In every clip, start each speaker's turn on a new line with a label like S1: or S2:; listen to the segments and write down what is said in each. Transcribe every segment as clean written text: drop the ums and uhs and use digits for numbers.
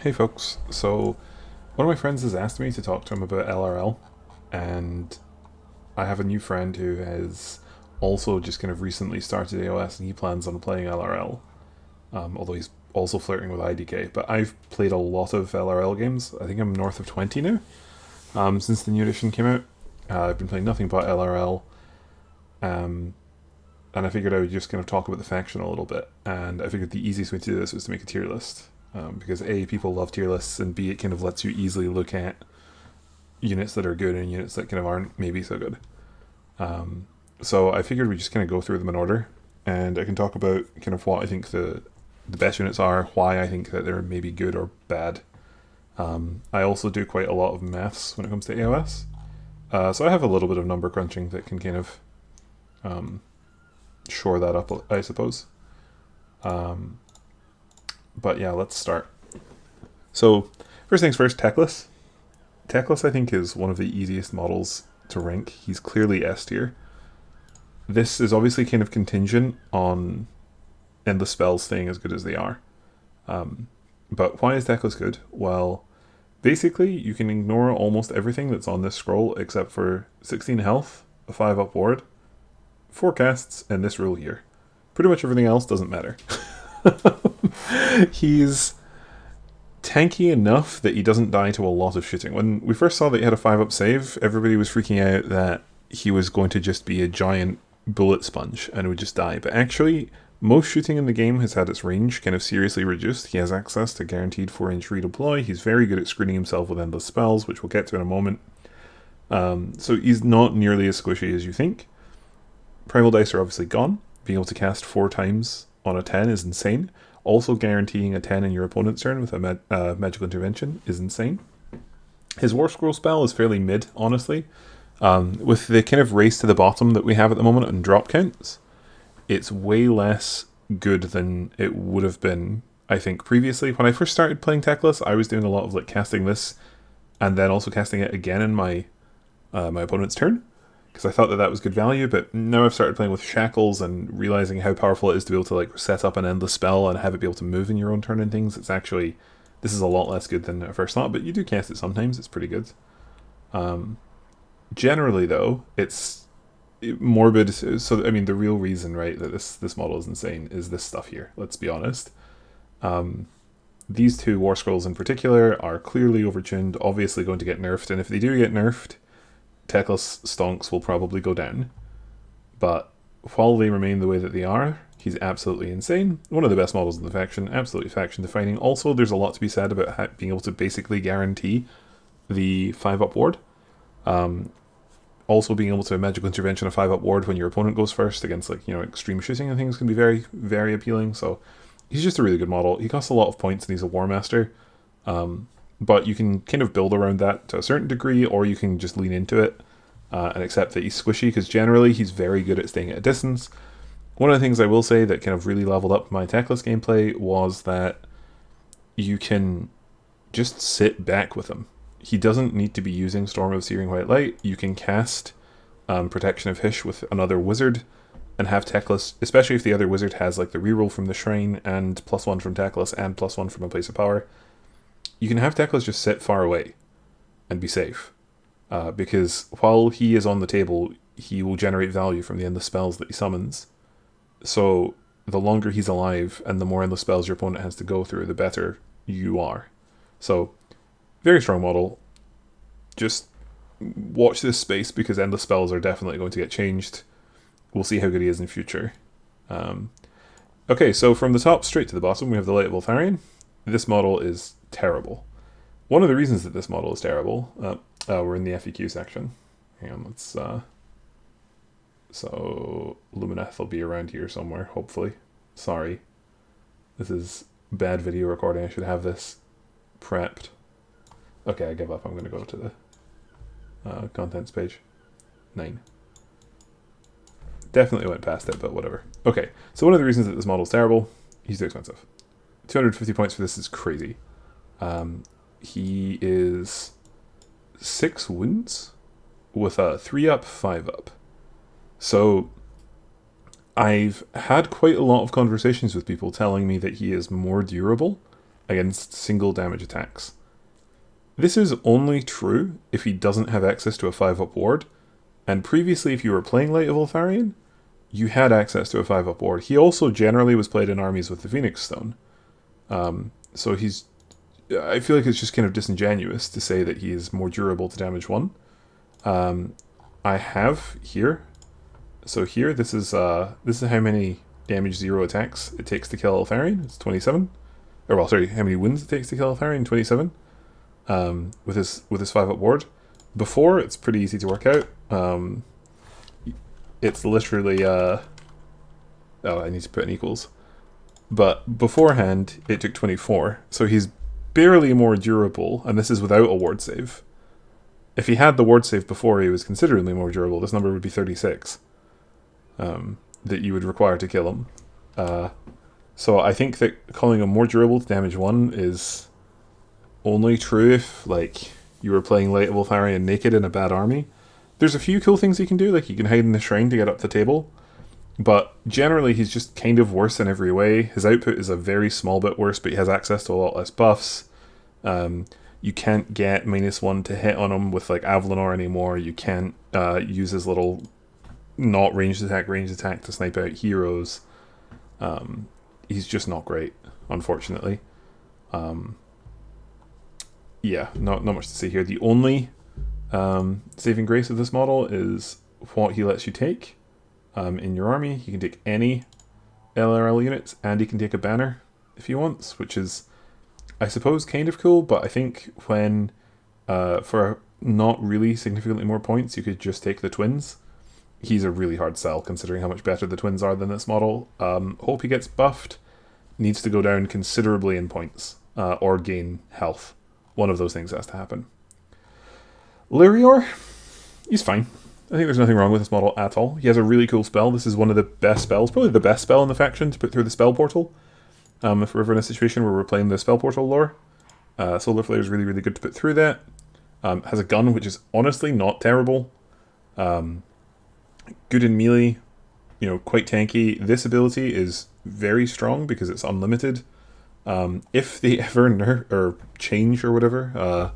S1: Hey folks, so one of my friends has asked me to talk to him about LRL, and I have a new friend who has also just kind of recently started AoS and he plans on playing LRL, although he's also flirting with IDK. But I've played a lot of LRL games. I think I'm north of 20 now, since the new edition came out. I've been playing nothing but LRL, um, and I figured I would just kind of talk about the faction a little bit. And I figured the easiest way to do this was to make a tier list. Because A, people love tier lists, and B, it kind of lets you easily look at units that are good and units that kind of aren't maybe so good. Um, so I figured we just kind of go through them in order, and I can talk about kind of what I think the best units are, why I think that they're maybe good or bad. I also do quite a lot of maths when it comes to AOS, so I have a little bit of number crunching that can kind of um, shore that up, I suppose. Um, but yeah, let's start. So first things first, Teclis. Teclis, I think, is one of the easiest models to rank. He's clearly S tier. This is obviously kind of contingent on endless spells staying as good as they are. Um, but why is Teclis good? Well, basically, you can ignore almost everything that's on this scroll except for 16 health, a 5 up ward, 4 casts, and this rule here. Pretty much everything else doesn't matter. He's tanky enough that he doesn't die to a lot of shooting. When we first saw that he had a 5 up save, everybody was freaking out that he was going to just be a giant bullet sponge and would just die. But actually, most shooting in the game has had its range kind of seriously reduced. He has access to guaranteed 4-inch redeploy. He's very good at screening himself with endless spells, which we'll get to in a moment. So he's not nearly as squishy as you think. Primal dice are obviously gone. Being able to cast 4 times on a 10 is insane. Also guaranteeing a 10 in your opponent's turn with a magical intervention is insane. His War Scroll spell is fairly mid, honestly. With the kind of race to the bottom that we have at the moment on drop counts, it's way less good than it would have been, I think, previously. When I first started playing Teclis, I was doing a lot of like casting this and then also casting it again in my opponent's turn, because I thought that that was good value. But now I've started playing with shackles and realizing how powerful it is to be able to like set up an endless spell and have it be able to move in your own turn and things. It's actually, this is a lot less good than I first thought, but you do cast it sometimes. It's pretty good. Um, Generally, though, it's morbid. So I mean, the real reason, right, that this model is insane is this stuff here. Let's be honest. Um, these two War Scrolls in particular are clearly overtuned, obviously going to get nerfed, and if they do get nerfed, Teclis stonks will probably go down. But while they remain the way that they are, he's absolutely insane. One of the best models in the faction, absolutely faction defining. Also, there's a lot to be said about being able to basically guarantee the 5 up ward. Um, Also, being able to magical intervention a 5 up ward when your opponent goes first against like extreme shooting and things can be very very appealing. So he's just a really good model. He costs a lot of points and he's a War Master. But you can kind of build around that to a certain degree, or you can just lean into it and accept that he's squishy, because generally he's very good at staying at a distance. One of the things I will say that kind of really leveled up my Teclis gameplay was that you can just sit back with him. He doesn't need to be using Storm of Searing White Light. You can cast Protection of Hysh with another wizard and have Teclis, especially if the other wizard has like the reroll from the shrine and +1 from Teclis and +1 from a place of power. You can have Teclis just sit far away and be safe. Because while he is on the table, he will generate value from the endless spells that he summons. So the longer he's alive and the more endless spells your opponent has to go through, the better you are. So, very strong model. Just watch this space, because endless spells are definitely going to get changed. We'll see how good he is in future. Um, okay, so from the top straight to the bottom, we have the Light of Voltharion. This model is terrible. One of the reasons that this model is terrible, we're in the FAQ section. Hang on, let's. So Lumineth will be around here somewhere, hopefully. Sorry, this is bad video recording. I should have this prepped. Okay, I give up. I'm going to go to the contents page. 9. Definitely went past it, but whatever. Okay, so one of the reasons that this model is terrible, he's too expensive. 250 points for this is crazy. He is 6 wounds with a 3 up, 5 up. So I've had quite a lot of conversations with people telling me that he is more durable against single damage attacks. This is only true if he doesn't have access to a 5-up ward, and previously if you were playing Light of Eltharion, you had access to a 5-up ward. He also generally was played in armies with the Phoenix Stone. So I feel like it's just kind of disingenuous to say that he is more durable to damage 1. I have here, so here, this is how many damage 0 attacks it takes to kill Eltharion. It's 27. Or well, sorry, how many wounds it takes to kill Eltharion? 27. With his 5-up ward. Before, it's pretty easy to work out. It's literally oh, I need to put in equals. But beforehand, it took 24, so he's barely more durable, and this is without a ward save. If he had the ward save before, he was considerably more durable. This number would be 36 that you would require to kill him. So I think that calling him more durable to damage 1 is only true if, like, you were playing Light of Eltharion naked in a bad army. There's a few cool things he can do, like he can hide in the shrine to get up the table, but generally he's just kind of worse in every way. His output is a very small bit worse, but he has access to a lot less buffs. You can't get -1 to hit on him with like Avlanor anymore. You can't use his little not ranged attack to snipe out heroes. He's just not great, unfortunately. Yeah, not much to say here. The only saving grace of this model is what he lets you take in your army. He can take any LRL units, and he can take a banner if he wants, which is, I suppose, kind of cool, but I think when, for not really significantly more points, you could just take the twins. He's a really hard sell, considering how much better the twins are than this model. Hope he gets buffed. Needs to go down considerably in points, or gain health. One of those things has to happen. Lyrior, he's fine. I think there's nothing wrong with this model at all. He has a really cool spell. This is one of the best spells, probably the best spell in the faction to put through the spell portal. If we're ever in a situation where we're playing the spell portal lore. Solar Flare is really, really good to put through that. Has a gun, which is honestly not terrible. Good in melee, quite tanky. This ability is very strong because it's unlimited. If they ever nerf or change or whatever,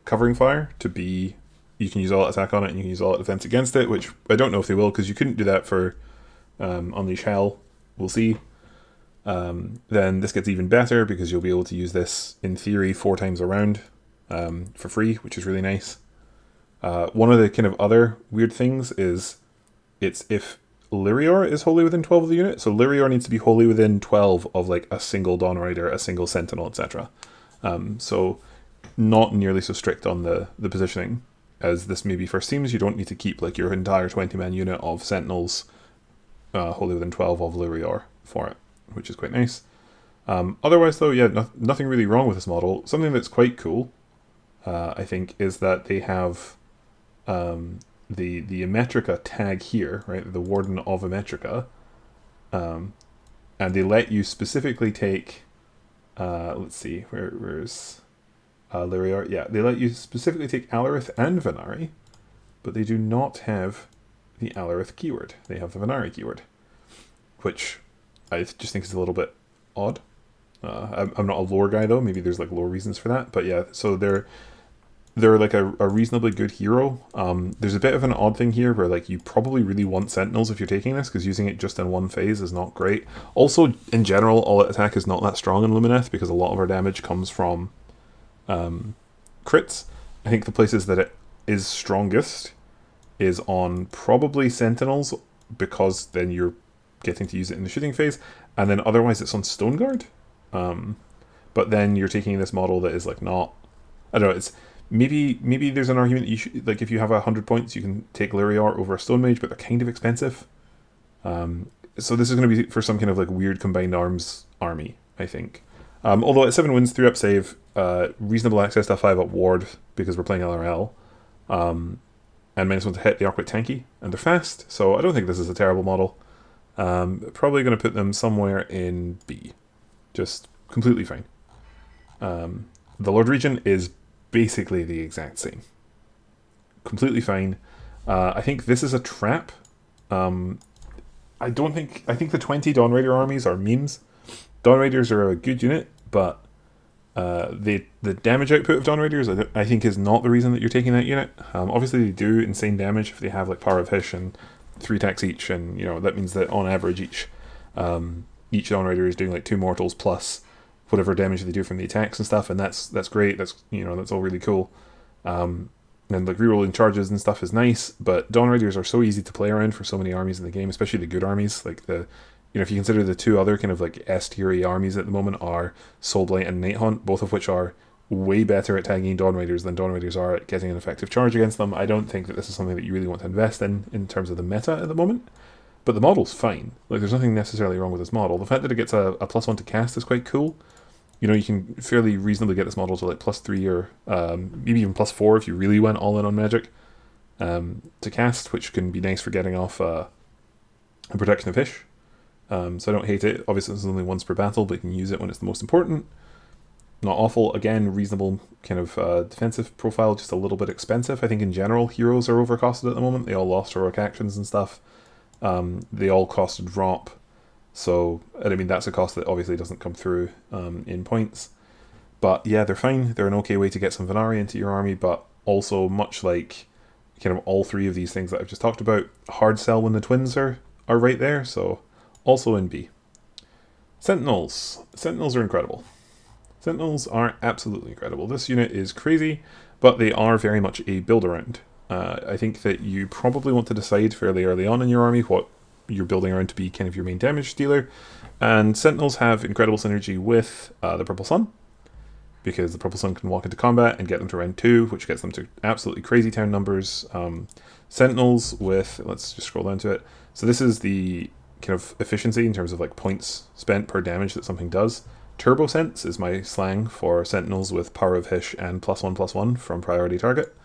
S1: covering fire to be, you can use all attack on it and you can use all defense against it, which I don't know if they will, because you couldn't do that for Unleash Hell. We'll see. Then this gets even better because you'll be able to use this in theory 4 times a round for free, which is really nice. One of the kind of other weird things is it's if Lyrior is wholly within 12 of the unit, so Lyrior needs to be wholly within 12 of like a single Dawn Rider, a single Sentinel, etc. So not nearly so strict on the positioning as this maybe first seems. You don't need to keep like your entire 20-man unit of Sentinels wholly within 12 of Lyrior for it, which is quite nice. Otherwise though, yeah, nothing really wrong with this model. Something that's quite cool, I think, is that they have the Emetrica tag here, right? The Warden of Emetrica, and they let you specifically take. Let's see, where's Lyrior? Yeah, they let you specifically take Alarith and Venari, but they do not have the Alarith keyword. They have the Venari keyword, which I just think is a little bit odd. I'm not a lore guy though. Maybe there's like lore reasons for that, but yeah. So they're like a reasonably good hero. There's a bit of an odd thing here where like you probably really want Sentinels if you're taking this, because using it just in one phase is not great. Also, in general, all attack is not that strong in Lumineth because a lot of our damage comes from crits. I think the places that it is strongest is on probably Sentinels, because then you're getting to use it in the shooting phase, and then otherwise it's on Stoneguard. But then you're taking this model that is like not, I don't know, it's maybe there's an argument that you should, like, if you have 100 points you can take Lyrior over a Stone Mage, but they're kind of expensive. So this is going to be for some kind of like weird combined arms army, I think. Although at 7 wins, 3-up save, reasonable access to a 5-up ward because we're playing LRL, and -1 to hit, they are quite tanky and they're fast, so I don't think this is a terrible model. Probably going to put them somewhere in B. Just completely fine. The Lord Regent is basically the exact same. Completely fine. I think this is a trap. I think the 20 Dawn Raider armies are memes. Dawn Raiders are a good unit, but the damage output of Dawn Raiders, I think, is not the reason that you're taking that unit. Obviously, they do insane damage if they have like Power of Hish and 3 attacks each, and that means that on average each Dawn Raider is doing like 2 mortals plus whatever damage they do from the attacks and stuff, and that's great. That's that's all really cool. And like rerolling charges and stuff is nice, but Dawn Raiders are so easy to play around for so many armies in the game, especially the good armies. Like if you consider the 2 other kind of like S tier armies at the moment are Soulblight and Night Haunt, both of which are way better at tagging Dawn Raiders than Dawn Raiders are at getting an effective charge against them. I don't think that this is something that you really want to invest in terms of the meta at the moment. But the model's fine. Like, there's nothing necessarily wrong with this model. The fact that it gets a +1 to cast is quite cool. You can fairly reasonably get this model to like +3 or maybe even +4 if you really went all in on magic to cast, which can be nice for getting off a protection of Hish. So I don't hate it. Obviously, it's only once per battle, but you can use it when it's the most important. Not awful. Again, reasonable kind of defensive profile, just a little bit expensive. I think in general, heroes are overcosted at the moment. They all lost heroic actions and stuff. They all cost a drop. So, I mean, that's a cost that obviously doesn't come through in points. But yeah, they're fine. They're an okay way to get some Venari into your army, but also much like kind of all 3 of these things that I've just talked about, hard sell when the twins are right there, so also in B. Sentinels. Sentinels are incredible. Sentinels are absolutely incredible. This unit is crazy, but they are very much a build-around. I think that you probably want to decide fairly early on in your army what you're building around to be kind of your main damage dealer, and Sentinels have incredible synergy with the Purple Sun, because the Purple Sun can walk into combat and get them to round 2, which gets them to absolutely crazy town numbers. Sentinels with, let's just scroll down to it, so this is the kind of efficiency in terms of like points spent per damage that something does. Turbo Sense is my slang for Sentinels with Power of Hish and +1/+1 from priority target.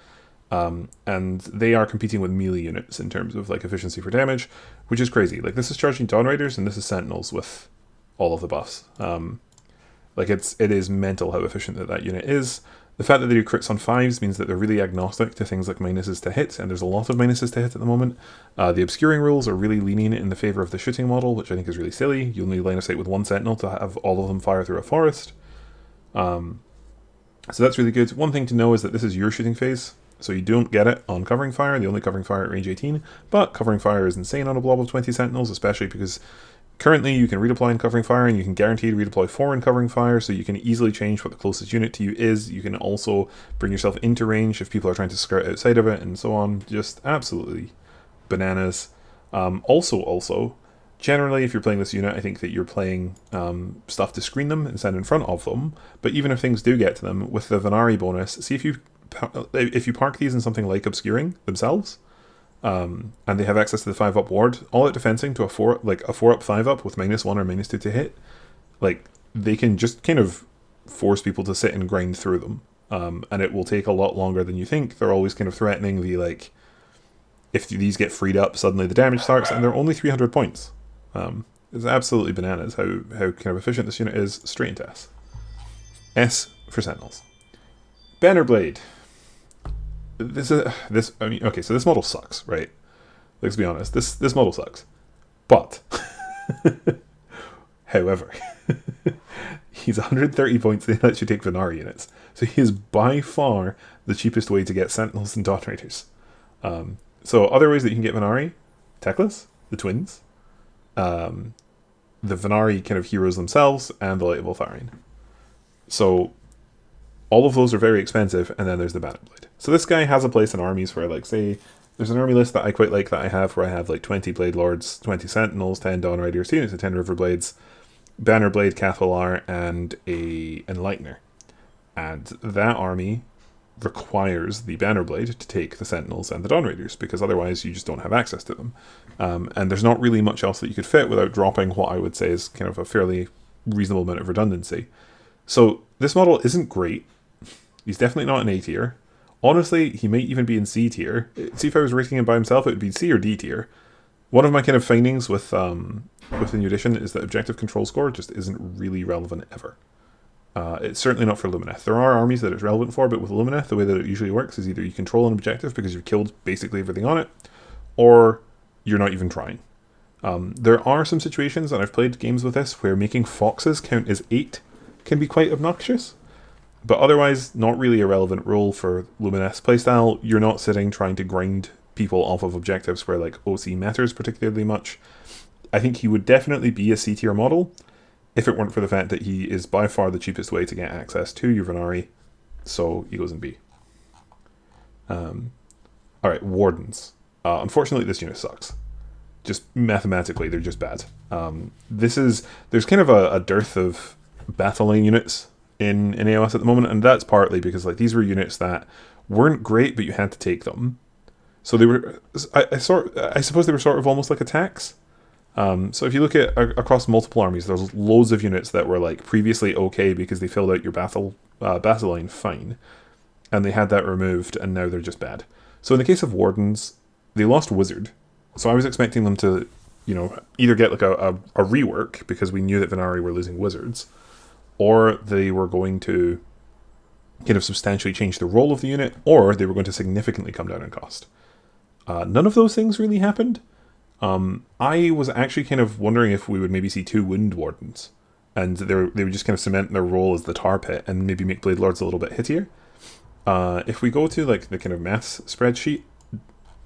S1: And they are competing with melee units in terms of like efficiency for damage, which is crazy. Like, this is charging Dawn Raiders and this is Sentinels with all of the buffs. Like, it is mental how efficient that unit is. The fact that they do crits on 5s means that they're really agnostic to things like minuses to hit, and there's a lot of minuses to hit at the moment. The obscuring rules are really leaning in the favour of the shooting model, which I think is really silly. You'll need line of sight with 1 Sentinel to have all of them fire through a forest. So that's really good. One thing to know is that this is your shooting phase, so you don't get it on Covering Fire, the only Covering Fire at range 18, but Covering Fire is insane on a blob of 20 Sentinels, especially because currently you can redeploy in Covering Fire, and you can guarantee to redeploy 4 in Covering Fire, so you can easily change what the closest unit to you is. You can also bring yourself into range if people are trying to skirt outside of it, and so on. Just absolutely bananas. Also, generally, if you're playing this unit, I think that you're playing stuff to screen them and stand in front of them, but even if things do get to them, with the Venari bonus, see if you park these in something like Obscuring themselves, and they have access to the 5-up ward, all out defensing to a 4-up 5-up with -1 or -2 to hit, like, they can just kind of force people to sit and grind through them, and it will take a lot longer than you think. They're always kind of threatening the, like, if these get freed up, suddenly the damage starts, and they're only 300 points. It's absolutely bananas how kind of efficient this unit is. Straight into S. S for Sentinels. Bannerblade. So this model sucks, right? Let's be honest. This model sucks. But, however, he's 130 points. They let you take Venari units, so he is by far the cheapest way to get Sentinels and Dawn Raiders. So other ways that you can get Venari: Teclis, the twins, the Venari kind of heroes themselves, and the Light of Ultharine. So all of those are very expensive, and then there's the Bannerblade. So this guy has a place in armies where, like, say, there's an army list that I quite like that I have, where I have like 20 Blade Lords, 20 Sentinels, 10 Dawn Riders, 10 River Blades, Bannerblade, Cathalar, and a Enlightener. And that army requires the Bannerblade to take the Sentinels and the Dawn Raiders, because otherwise you just don't have access to them. And there's not really much else that you could fit without dropping what I would say is kind of a fairly reasonable amount of redundancy. So this model isn't great. He's definitely not an A tier. Honestly, he might even be in C tier. See, if I was rating him by himself, it would be C or D tier. One of my kind of findings with the new edition is that objective control score just isn't really relevant ever. It's certainly not for Lumineth. There are armies that it's relevant for, but with Lumineth, the way that it usually works is either you control an objective because you've killed basically everything on it, or you're not even trying. There are some situations, and I've played games with this, where making foxes count as 8 can be quite obnoxious. But otherwise, not really a relevant rule for Luminous playstyle. You're not sitting trying to grind people off of objectives where like OC matters particularly much. I think he would definitely be a C tier model if it weren't for the fact that he is by far the cheapest way to get access to your Venari, so he goes in B. Alright, Wardens. Unfortunately, this unit sucks. Just mathematically, they're just bad. There's kind of a dearth of battle line units in AoS at the moment, and that's partly because like these were units that weren't great, but you had to take them. So they were, I suppose they were sort of almost like attacks. So if you look at across multiple armies, there's loads of units that were like previously okay because they filled out your battle line fine, and they had that removed, and now they're just bad. So in the case of Wardens, they lost Wizard, so I was expecting them to, either get like a rework because we knew that Venari were losing Wizards, or they were going to kind of substantially change the role of the unit, or they were going to significantly come down in cost. None of those things really happened. I was actually kind of wondering if we would maybe see 2 Wind Wardens, and they would just kind of cement their role as the tar pit and maybe make Blade Lords a little bit hittier. If we go to like the kind of maths spreadsheet,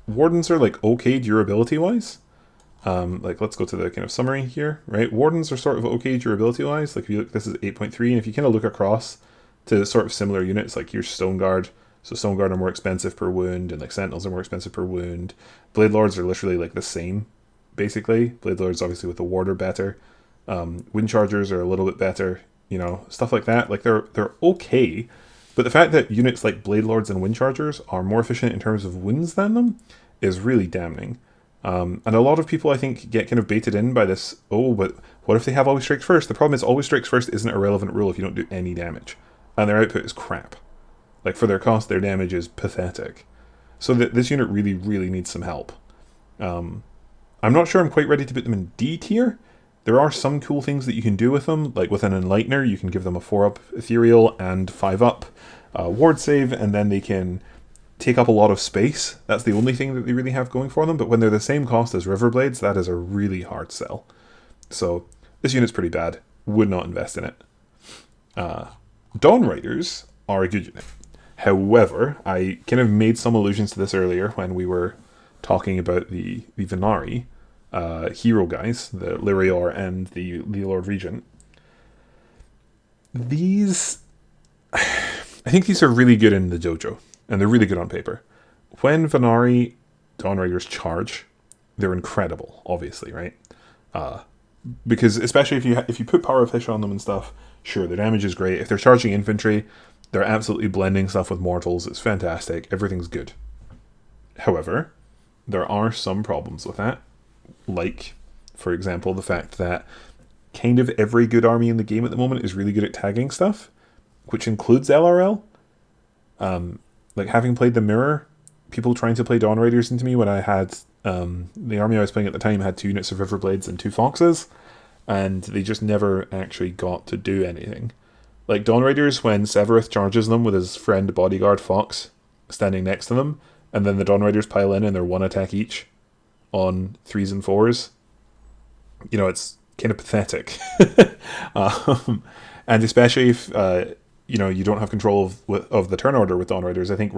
S1: Wardens are like okay durability wise. Like let's go to the kind of summary here, right? Wardens are sort of okay durability wise. Like if you look, this is 8.3, and if you kind of look across to sort of similar units, like here's Stone Guard. So Stone Guard are more expensive per wound, and like Sentinels are more expensive per wound. Blade Lords are literally like the same, basically. Blade Lords obviously with the ward are better. Wind Chargers are a little bit better, stuff like that. Like they're okay, but the fact that units like Blade Lords and Wind Chargers are more efficient in terms of wounds than them is really damning. And a lot of people, I think, get kind of baited in by this, but what if they have Always Strikes First? The problem is Always Strikes First isn't a relevant rule if you don't do any damage, and their output is crap. Like, for their cost, their damage is pathetic. So this unit really, really needs some help. I'm not sure I'm quite ready to put them in D tier. There are some cool things that you can do with them. Like with an Enlightener, you can give them a 4-up Ethereal and 5-up ward save, and then they can take up a lot of space. That's the only thing that they really have going for them. But when they're the same cost as Riverblades, that is a really hard sell. So this unit's pretty bad. Would not invest in it. Dawn Riders are a good unit. However, I kind of made some allusions to this earlier when we were talking about the Venari hero guys, the Lyrior and the Lord Regent. I think these are really good in the dojo, and they're really good on paper. When Venari Dawn Riders charge, they're incredible, obviously, right? Because especially if you put Power of Fish on them and stuff, sure, their damage is great. If they're charging infantry, they're absolutely blending stuff with mortals. It's fantastic. Everything's good. However, there are some problems with that. Like, for example, the fact that kind of every good army in the game at the moment is really good at tagging stuff, which includes LRL. Like, having played the Mirror, people trying to play Dawn Riders into me when I had... the army I was playing at the time had 2 units of Riverblades and 2 Foxes, and they just never actually got to do anything. Like Dawn Riders, when Severith charges them with his friend Bodyguard Fox standing next to them, and then the Dawn Riders pile in and they're 1 attack each on 3s and 4s, it's kind of pathetic. And especially if you don't have control of the turn order with Dawn Riders, I think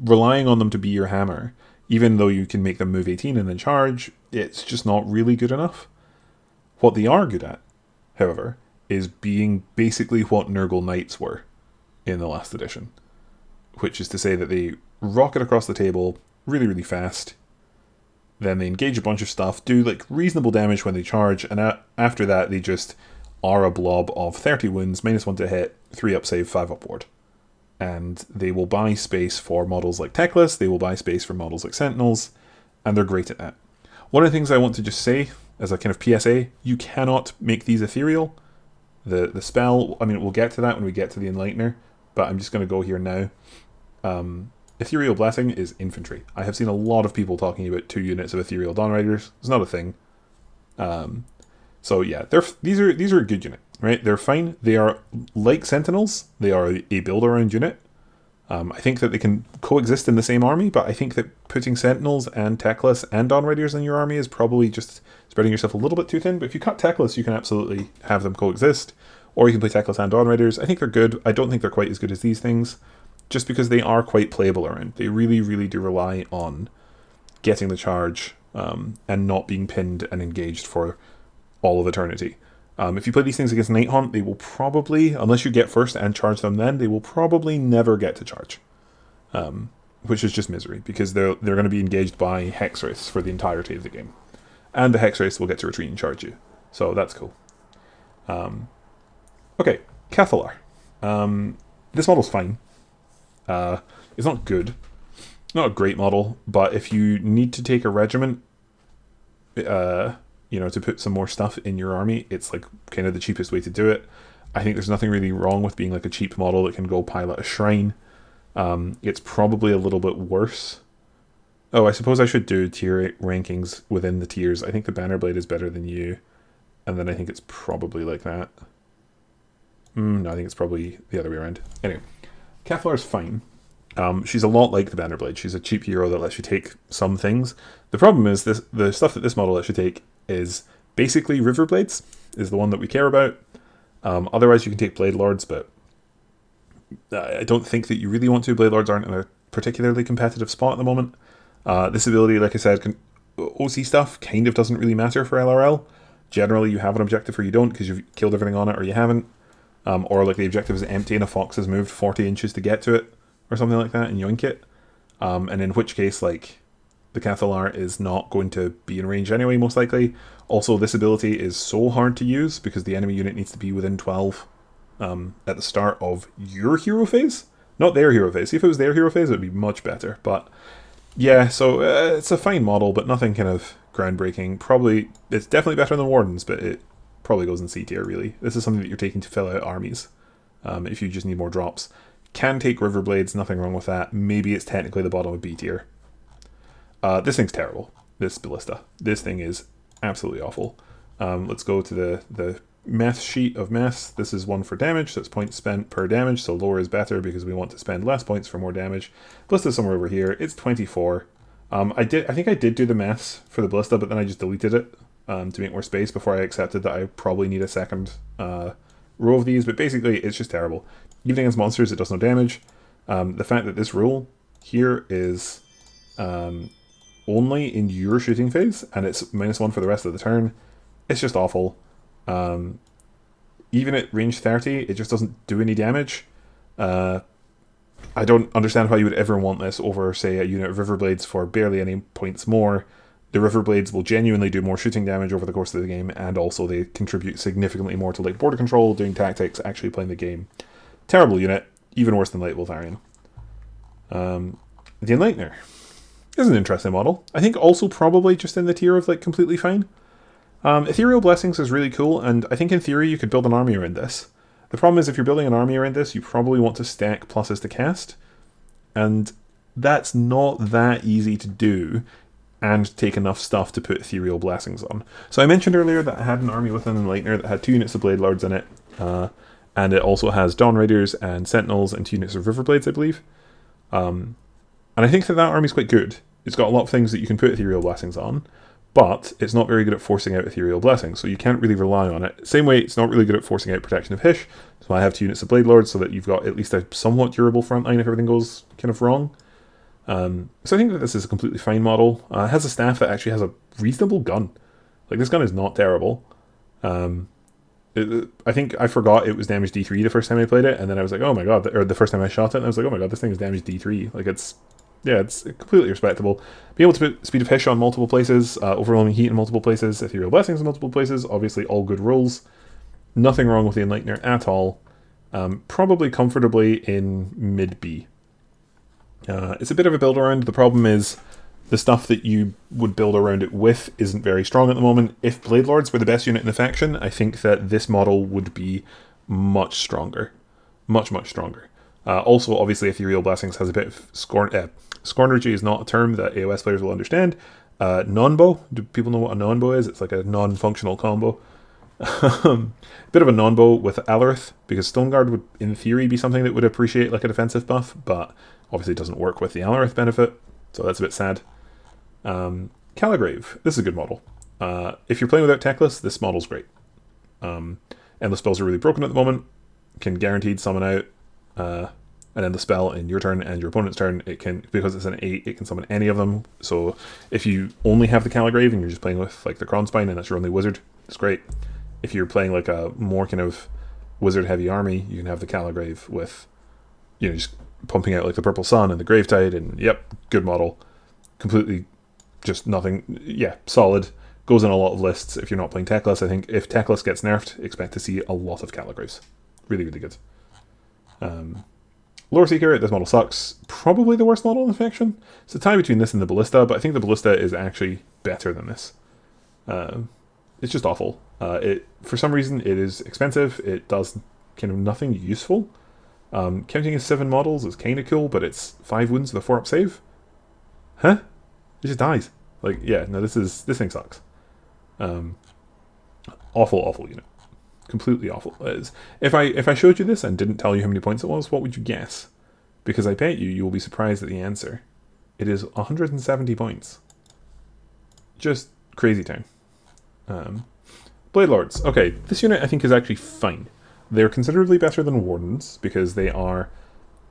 S1: relying on them to be your hammer, even though you can make them move 18 and then charge, it's just not really good enough. What they are good at, however, is being basically what Nurgle Knights were in the last edition. Which is to say that they rocket across the table really, really fast, then they engage a bunch of stuff, do like reasonable damage when they charge, and after that they just are a blob of 30 wounds, -1 to hit, 3-up save, 5-up ward. And they will buy space for models like Teclis, they will buy space for models like Sentinels, and they're great at that. One of the things I want to just say, as a kind of PSA, you cannot make these ethereal. The spell, we'll get to that when we get to the Enlightener, but I'm just going to go here now. Ethereal Blessing is infantry. I have seen a lot of people talking about 2 units of Ethereal Dawn Riders. It's not a thing. So yeah, these are a good unit, right? They're fine. They are like Sentinels. They are a build-around unit. I think that they can coexist in the same army, but I think that putting Sentinels and Techless and Dawn Riders in your army is probably just spreading yourself a little bit too thin. But if you cut Techless, you can absolutely have them coexist. Or you can play Techless and Dawn Riders. I think they're good. I don't think they're quite as good as these things, just because they are quite playable around. They really, really do rely on getting the charge and not being pinned and engaged for all of eternity. If you play these things against Night Haunt, they will probably, unless you get first and charge them then, they will probably never get to charge. Which is just misery, because they're going to be engaged by Hex Wraiths for the entirety of the game. And the Hex Wraiths will get to retreat and charge you. So that's cool. Okay, Cathalar. This model's fine. It's not good. Not a great model, but if you need to take a regiment, to put some more stuff in your army, it's like kind of the cheapest way to do it. I think there's nothing really wrong with being like a cheap model that can go pilot a shrine. It's probably a little bit worse. Oh, I suppose I should do tier rankings within the tiers. I think the Bannerblade is better than you, and then I think it's probably like that. No, I think it's probably the other way around. Anyway, Cathalar's fine. She's a lot like the Bannerblade. She's a cheap hero that lets you take some things. The problem is the stuff that this model lets you take is basically Riverblades, is the one that we care about. Otherwise, you can take Blade Lords, but I don't think that you really want to. Blade Lords aren't in a particularly competitive spot at the moment. This ability, like I said, OC stuff kind of doesn't really matter for LRL. Generally, you have an objective or you don't because you've killed everything on it or you haven't. Or like the objective is empty and a fox has moved 40 inches to get to it or something like that and yoink it. And in which case, like, the Cathalar is not going to be in range anyway, most likely. Also, this ability is so hard to use because the enemy unit needs to be within 12 at the start of your hero phase. Not their hero phase. See, if it was their hero phase, it would be much better. But yeah, so it's a fine model, but nothing kind of groundbreaking. Probably, it's definitely better than Wardens, but it probably goes in C tier, really. This is something that you're taking to fill out armies if you just need more drops. Can take Riverblades, nothing wrong with that. Maybe it's technically the bottom of B tier. This thing's terrible, this Ballista. This thing is absolutely awful. Let's go to the math sheet of maths. This is 1 for damage, so it's points spent per damage, so lower is better because we want to spend less points for more damage. Ballista's somewhere over here. It's 24. I think I did do the maths for the Ballista, but then I just deleted it to make more space before I accepted that I probably need a second row of these, but basically it's just terrible. Even against monsters, it does no damage. The fact that this rule here is only in your shooting phase, and it's -1 for the rest of the turn, it's just awful. Even at range 30, it just doesn't do any damage. I don't understand why you would ever want this over, say, a unit of Riverblades for barely any points more. The Riverblades will genuinely do more shooting damage over the course of the game, and also they contribute significantly more to like border control, doing tactics, actually playing the game. Terrible unit, even worse than Light Voltarion. The Enlightener is an interesting model. I think also probably just in the tier of like completely fine. Ethereal Blessings is really cool, and I think in theory you could build an army around this. The problem is if you're building an army around this, you probably want to stack pluses to cast, and that's not that easy to do and take enough stuff to put Ethereal Blessings on. So I mentioned earlier that I had an army with an Enlightener that had 2 units of Blade Lords in it, and it also has Dawn Raiders and Sentinels and 2 units of Riverblades, I believe. And I think that army's quite good. It's got a lot of things that you can put Ethereal Blessings on, but it's not very good at forcing out Ethereal Blessings, so you can't really rely on it. Same way, it's not really good at forcing out Protection of Hysh, so I have 2 units of Blade Lords so that you've got at least a somewhat durable front line if everything goes kind of wrong. So I think that this is a completely fine model. It has a staff that actually has a reasonable gun. Like, this gun is not terrible. I think I forgot it was damage D3 the first time I played it, and then I was like, oh my god, or the first time I shot it, and I was like, oh my god, this thing is damage D3. Like, it's completely respectable. Be able to put Speed of Hysh on multiple places, Overwhelming Heat in multiple places, Ethereal Blessings in multiple places, obviously all good rolls. Nothing wrong with the Enlightener at all. Probably comfortably in mid-B. It's a bit of a build around. The problem is the stuff that you would build around it with isn't very strong at the moment. If Blade Lords were the best unit in the faction, I think that this model would be much stronger. Much, much stronger. Also, obviously, Ethereal Blessings has a bit of Scornergy is not a term that AoS players will understand. Non-bow, do people know what a non-bow is? It's like a non-functional combo. Bit of a non-bow with Alarith, because Stoneguard would, in theory, be something that would appreciate like a defensive buff, but obviously doesn't work with the Alarith benefit, so that's a bit sad. Caligrave, this is a good model. If you're playing without Teclis, this model's great. Endless spells are really broken at the moment, can guaranteed summon out an endless spell in your turn and your opponent's turn. It can, because it's an 8, it can summon any of them. So if you only have the Caligrave and you're just playing with like the Kronspine and that's your only wizard, it's great. If you're playing like a more kind of wizard heavy army, you can have the Caligrave with, you know, just pumping out like the Purple Sun and the Gravetide, and yep, good model. Completely just nothing, yeah, solid. Goes in a lot of lists if you're not playing Teclis. I think if Teclis gets nerfed, expect to see a lot of Caligraves. Really, really good. Lore Seeker, this model sucks. Probably the worst model in the faction. It's a tie between this and the Ballista, but I think the Ballista is actually better than this. It's just awful. For some reason, it is expensive. It does kind of nothing useful. Counting as 7 models is kind of cool, but it's 5 wounds with a 4-up save. Huh? It just dies. Like, yeah, no, this thing sucks. Awful unit. Completely awful. If I showed you this and didn't tell you how many points it was, what would you guess? Because I bet you will be surprised at the answer. It is 170 points. Just crazy town. Blade Lords. Okay, this unit I think is actually fine. They're considerably better than Wardens because they are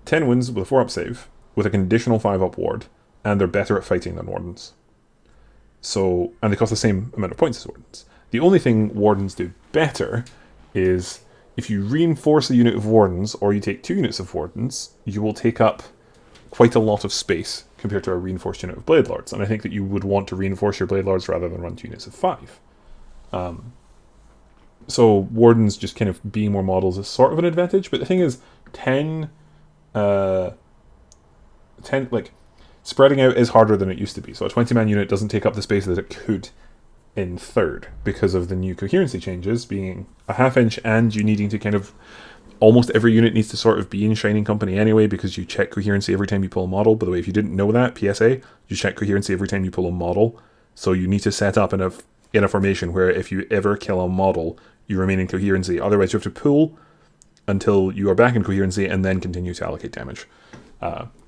S1: 10 wins with a 4-up save with a conditional 5-up ward, and they're better at fighting than Wardens. So, and they cost the same amount of points as Wardens. The only thing Wardens do better is if you reinforce a unit of Wardens, or you take 2 units of Wardens, you will take up quite a lot of space compared to a reinforced unit of Blade Lords. And I think that you would want to reinforce your Blade Lords rather than run 2 units of 5. So Wardens just kind of being more models is sort of an advantage, but the thing is, 10 like, spreading out is harder than it used to be. So a 20-man unit doesn't take up the space that it could in 3rd because of the new coherency changes being a half-inch, and you needing to kind of, almost every unit needs to sort of be in Shining Company anyway, because you check coherency every time you pull a model. By the way, if you didn't know that, PSA, you check coherency every time you pull a model. So you need to set up in a formation where if you ever kill a model, you remain in coherency. Otherwise, you have to pull until you are back in coherency and then continue to allocate damage.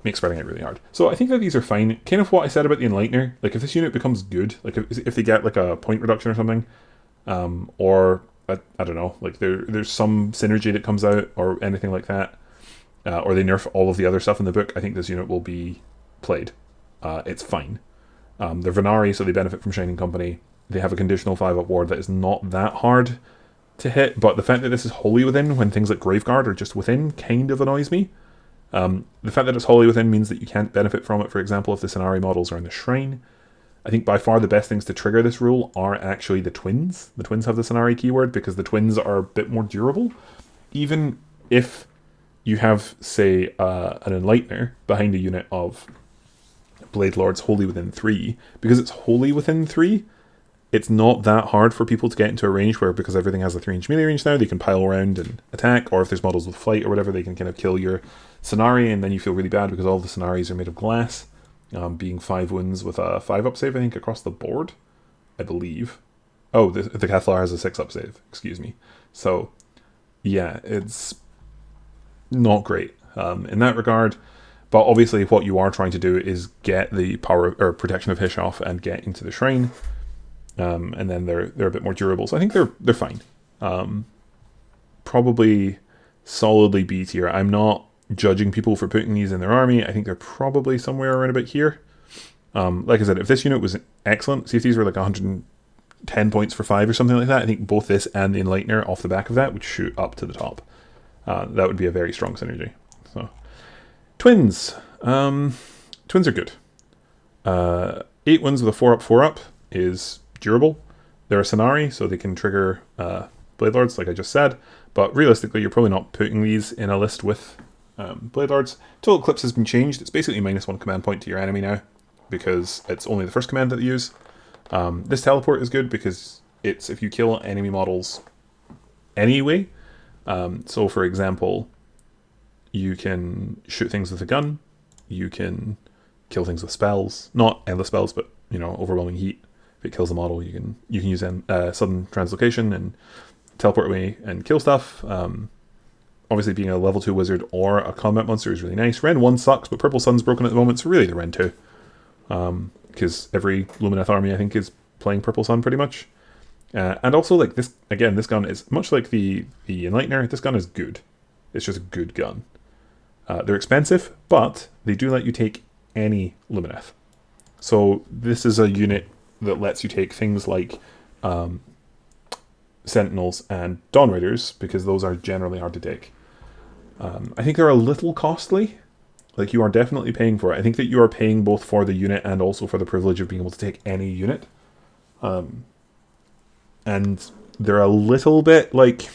S1: Makes spreading it really hard. So I think that these are fine. Kind of what I said about the Enlightener. Like, if this unit becomes good, like if they get like a point reduction or something, or I don't know, like there's some synergy that comes out or anything like that, or they nerf all of the other stuff in the book, I think this unit will be played. It's fine. They're Venari, so they benefit from Shining Company. They have a conditional 5-up ward that is not that hard to hit, but the fact that this is wholly within when things like Graveguard are just within kind of annoys me. The fact that it's wholly within means that you can't benefit from it, for example, if the Scenari models are in the Shrine. I think by far the best things to trigger this rule are actually the Twins. The Twins have the Scenari keyword because the Twins are a bit more durable. Even if you have, say, an Enlightener behind a unit of Blade Lords wholly within 3, because it's wholly within 3, it's not that hard for people to get into a range where, because everything has a 3-inch melee range now, they can pile around and attack, or if there's models with flight or whatever, they can kind of kill your Scenari, and then you feel really bad because all the Scenaris are made of glass, being 5 wounds with a 5-up save, I think, across the board, I believe. Oh, the Cathlar has a 6-up save, excuse me. So, yeah, it's not great in that regard, but obviously what you are trying to do is get the power or protection of Hishoff and get into the Shrine. And then they're a bit more durable, so I think they're fine. Probably solidly B tier. I'm not judging people for putting these in their army. I think they're probably somewhere around about here. Like I said, if this unit was excellent, see if these were like 110 points for 5 or something like that, I think both this and the Enlightener off the back of that would shoot up to the top. That would be a very strong synergy. So, Twins. Twins are good. 8 wins with a 4-up is durable. They're a Scenari, so they can trigger Blade Lords, like I just said, but realistically, you're probably not putting these in a list with Blade Lords. Total Eclipse has been changed. It's basically -1 command point to your enemy now, because it's only the first command that they use. This teleport is good because it's if you kill enemy models anyway. So, for example, you can shoot things with a gun, you can kill things with spells, not endless spells, but, you know, overwhelming heat. If it kills a model, you can use sudden translocation, and teleport away and kill stuff. Obviously, being a level 2 wizard or a combat monster is really nice. Ren 1 sucks, but Purple Sun's broken at the moment, so really the Ren 2. Because every Lumineth army, I think, is playing Purple Sun pretty much. And also, like, this gun is much like the Enlightener. This gun is good. It's just a good gun. They're expensive, but they do let you take any Lumineth. So this is a unit that lets you take things like Sentinels and Dawn Raiders, because those are generally hard to take. I think they're a little costly. Like, you are definitely paying for it. I think that you are paying both for the unit and also for the privilege of being able to take any unit. And they're a little bit like...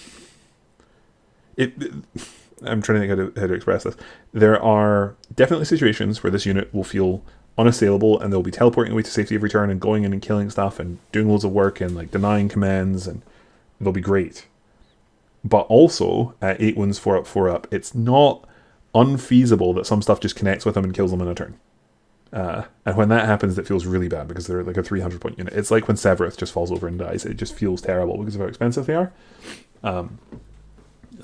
S1: I'm trying to think how to express this. There are definitely situations where this unit will feel unassailable, and they'll be teleporting away to safety every turn and going in and killing stuff and doing loads of work and like denying commands, and they'll be great. But also, at 8 wounds, 4 up, 4 up, it's not unfeasible that some stuff just connects with them and kills them in a turn. And when that happens, it feels really bad because they're like a 300 point unit. It's like when Severith just falls over and dies. It just feels terrible because of how expensive they are.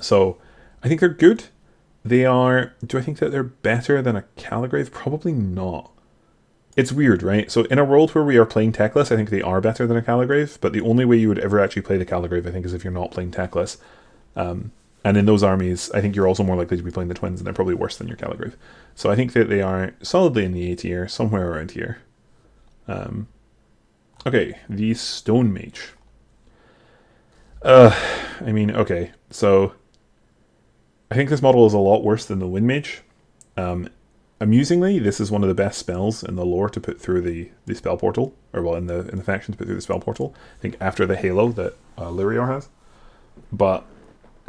S1: So I think they're good. They are... Do I think that they're better than a Caligrave? Probably not. It's weird, right? So in a world where we are playing techless, I think they are better than a Caligrave, but the only way you would ever actually play the Caligrave, I think, is if you're not playing techless. And in those armies, I think you're also more likely to be playing the Twins, and they're probably worse than your Caligrave. So I think that they are solidly in the A tier, somewhere around here. Okay, the Stone Mage. Okay, so I think this model is a lot worse than the Wind Mage. Amusingly, this is one of the best spells in the lore to put through the spell portal, or well, in the faction to put through the spell portal. I think after the Halo that Lyrior has. But,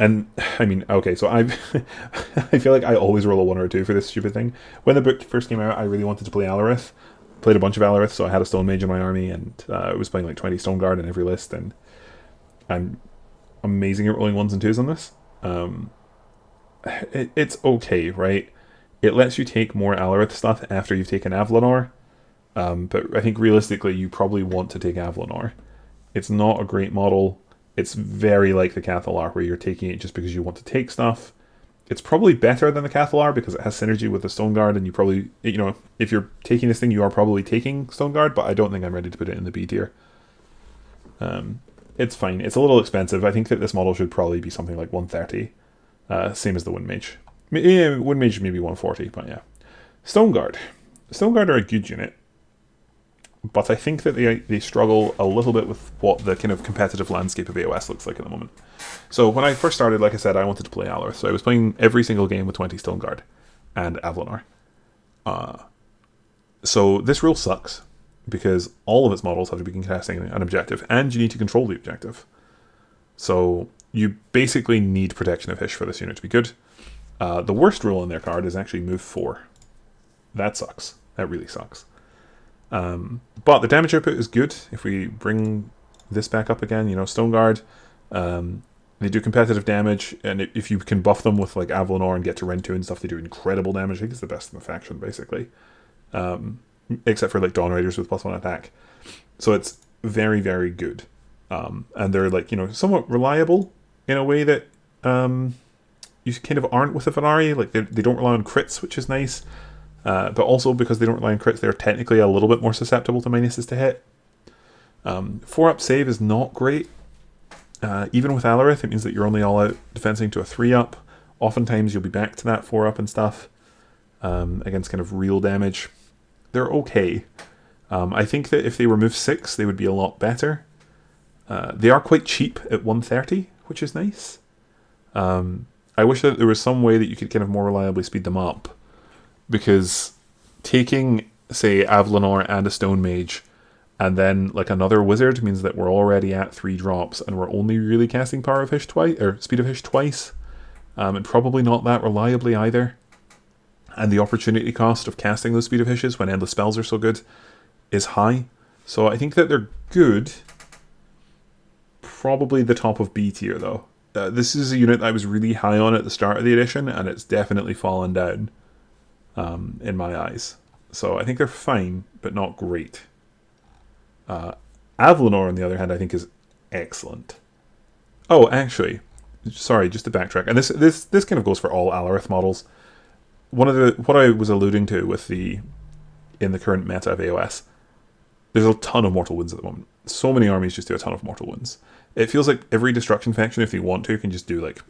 S1: and I mean, okay, so I feel like I always roll a 1 or a 2 for this stupid thing. When the book first came out, I really wanted to play Alarith. Played a bunch of Alarith, so I had a Stone Mage in my army, and I was playing like 20 Stone Guard in every list, and I'm amazing at rolling 1s and 2s on this. It's okay, right? It lets you take more Alarith stuff after you've taken Avlanor, but I think realistically you probably want to take Avlanor. It's not a great model. It's very like the Cathalar, where you're taking it just because you want to take stuff. It's probably better than the Cathalar because it has synergy with the Stone Guard, and you probably, you know, if you're taking this thing, you are probably taking Stone Guard, but I don't think I'm ready to put it in the B tier. It's fine. It's a little expensive. I think that this model should probably be something like 130. Same as the Wind Mage. Yeah, Wind Mage maybe 140, but yeah. Stone Guard. Stone Guard are a good unit, but I think that they struggle a little bit with what the kind of competitive landscape of AoS looks like at the moment. So when I first started, like I said, I wanted to play Alarith, so I was playing every single game with 20 Stone Guard and Avlanor. So this rule sucks, because all of its models have to be contesting an objective, and you need to control the objective. So you basically need Protection of Hysh for this unit to be good. The worst rule on their card is actually move 4. That sucks. That really sucks. But the damage output is good. If we bring this back up again, you know, Stone Guard, they do competitive damage, and if you can buff them with like Avlanor and get to Ren 2 and stuff, they do incredible damage. I think it's the best in the faction, basically. Except for like Dawn Raiders with +1 attack. So it's very, very good. And they're like, you know, somewhat reliable in a way that you kind of aren't with a Venari. Like they don't rely on crits, which is nice. But also because they don't rely on crits, they're technically a little bit more susceptible to minuses to hit. 4-up save is not great. Even with Alarith, it means that you're only all out defensing to a 3-up. Oftentimes you'll be back to that 4-up and stuff against kind of real damage. They're okay. I think that if they were move 6, they would be a lot better. They are quite cheap at 130, which is nice. I wish that there was some way that you could kind of more reliably speed them up. Because taking, say, Avlanor and a Stone Mage, and then like another wizard means that we're already at 3 drops, and we're only really casting Power of Hysh twice, or Speed of Hysh twice, and probably not that reliably either. And the opportunity cost of casting those Speed of Hishes when endless spells are so good is high. So I think that they're good. Probably the top of B tier though. This is a unit that I was really high on at the start of the edition, and it's definitely fallen down in my eyes. So I think they're fine, but not great. Avlanor, on the other hand, I think is excellent. Oh, actually, sorry, just to backtrack, and this kind of goes for all Alarith models. One of the what I was alluding to with the in the current meta of AoS, there's a ton of mortal wounds at the moment. So many armies just do a ton of mortal wounds. It feels like every destruction faction, if they want to, can just do like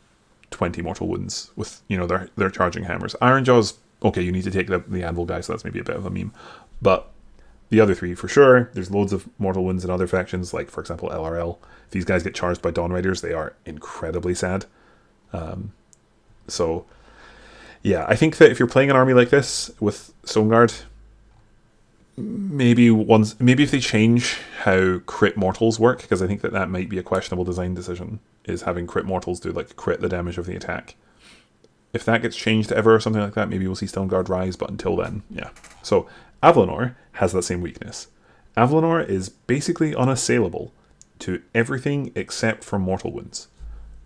S1: 20 mortal wounds with their charging hammers. Ironjaw's okay. You need to take the anvil guy, so that's maybe a bit of a meme, but the other three for sure. There's loads of mortal wounds in other factions, like for example LRL. If these guys get charged by Dawn Raiders, they are incredibly sad. So yeah, I think that if you're playing an army like this with Stoneguard, maybe if they change how crit mortals work, because I think that might be a questionable design decision, is having crit mortals do like crit the damage of the attack. If that gets changed ever or something like that, maybe we'll see Stoneguard rise, but until then, yeah. So Avlanor has that same weakness. Avlanor is basically unassailable to everything except for mortal wounds,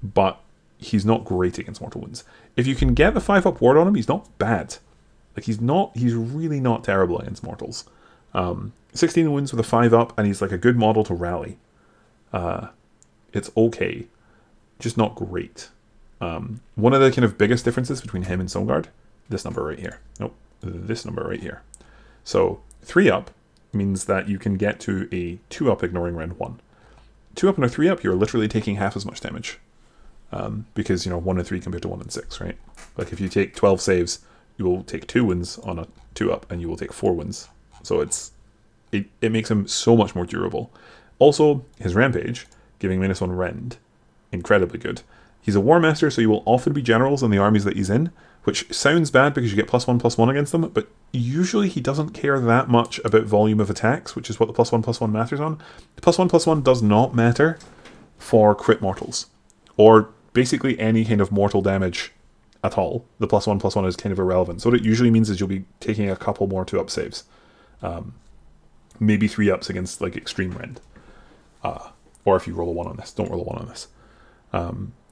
S1: but he's not great against mortal wounds. If you can get the 5-up ward on him, he's not bad. Like he's really not terrible against mortals. 16 wounds with a 5-up, and he's like a good model to rally. It's okay, just not great. One of the kind of biggest differences between him and Stoneguard, this number right here. Nope, this number right here. So 3-up means that you can get to a 2-up ignoring rend 1. 2-up and a 3-up, you're literally taking half as much damage. Because 1 and 3 compared to 1 and 6, right? Like if you take 12 saves, you will take 2 wins on a 2-up, and you will take 4 wins. So it makes him so much more durable. Also, his Rampage, giving -1 rend, incredibly good. He's a War Master, so you will often be generals in the armies that he's in, which sounds bad because you get +1/+1 against them, but usually he doesn't care that much about volume of attacks, which is what the +1/+1 matters on. The +1/+1 does not matter for crit mortals, or basically any kind of mortal damage at all. The +1/+1 is kind of irrelevant. So what it usually means is you'll be taking a couple more 2-up saves. Maybe 3-ups against like extreme rend. Or if you roll a 1 on this, don't roll a 1 on this.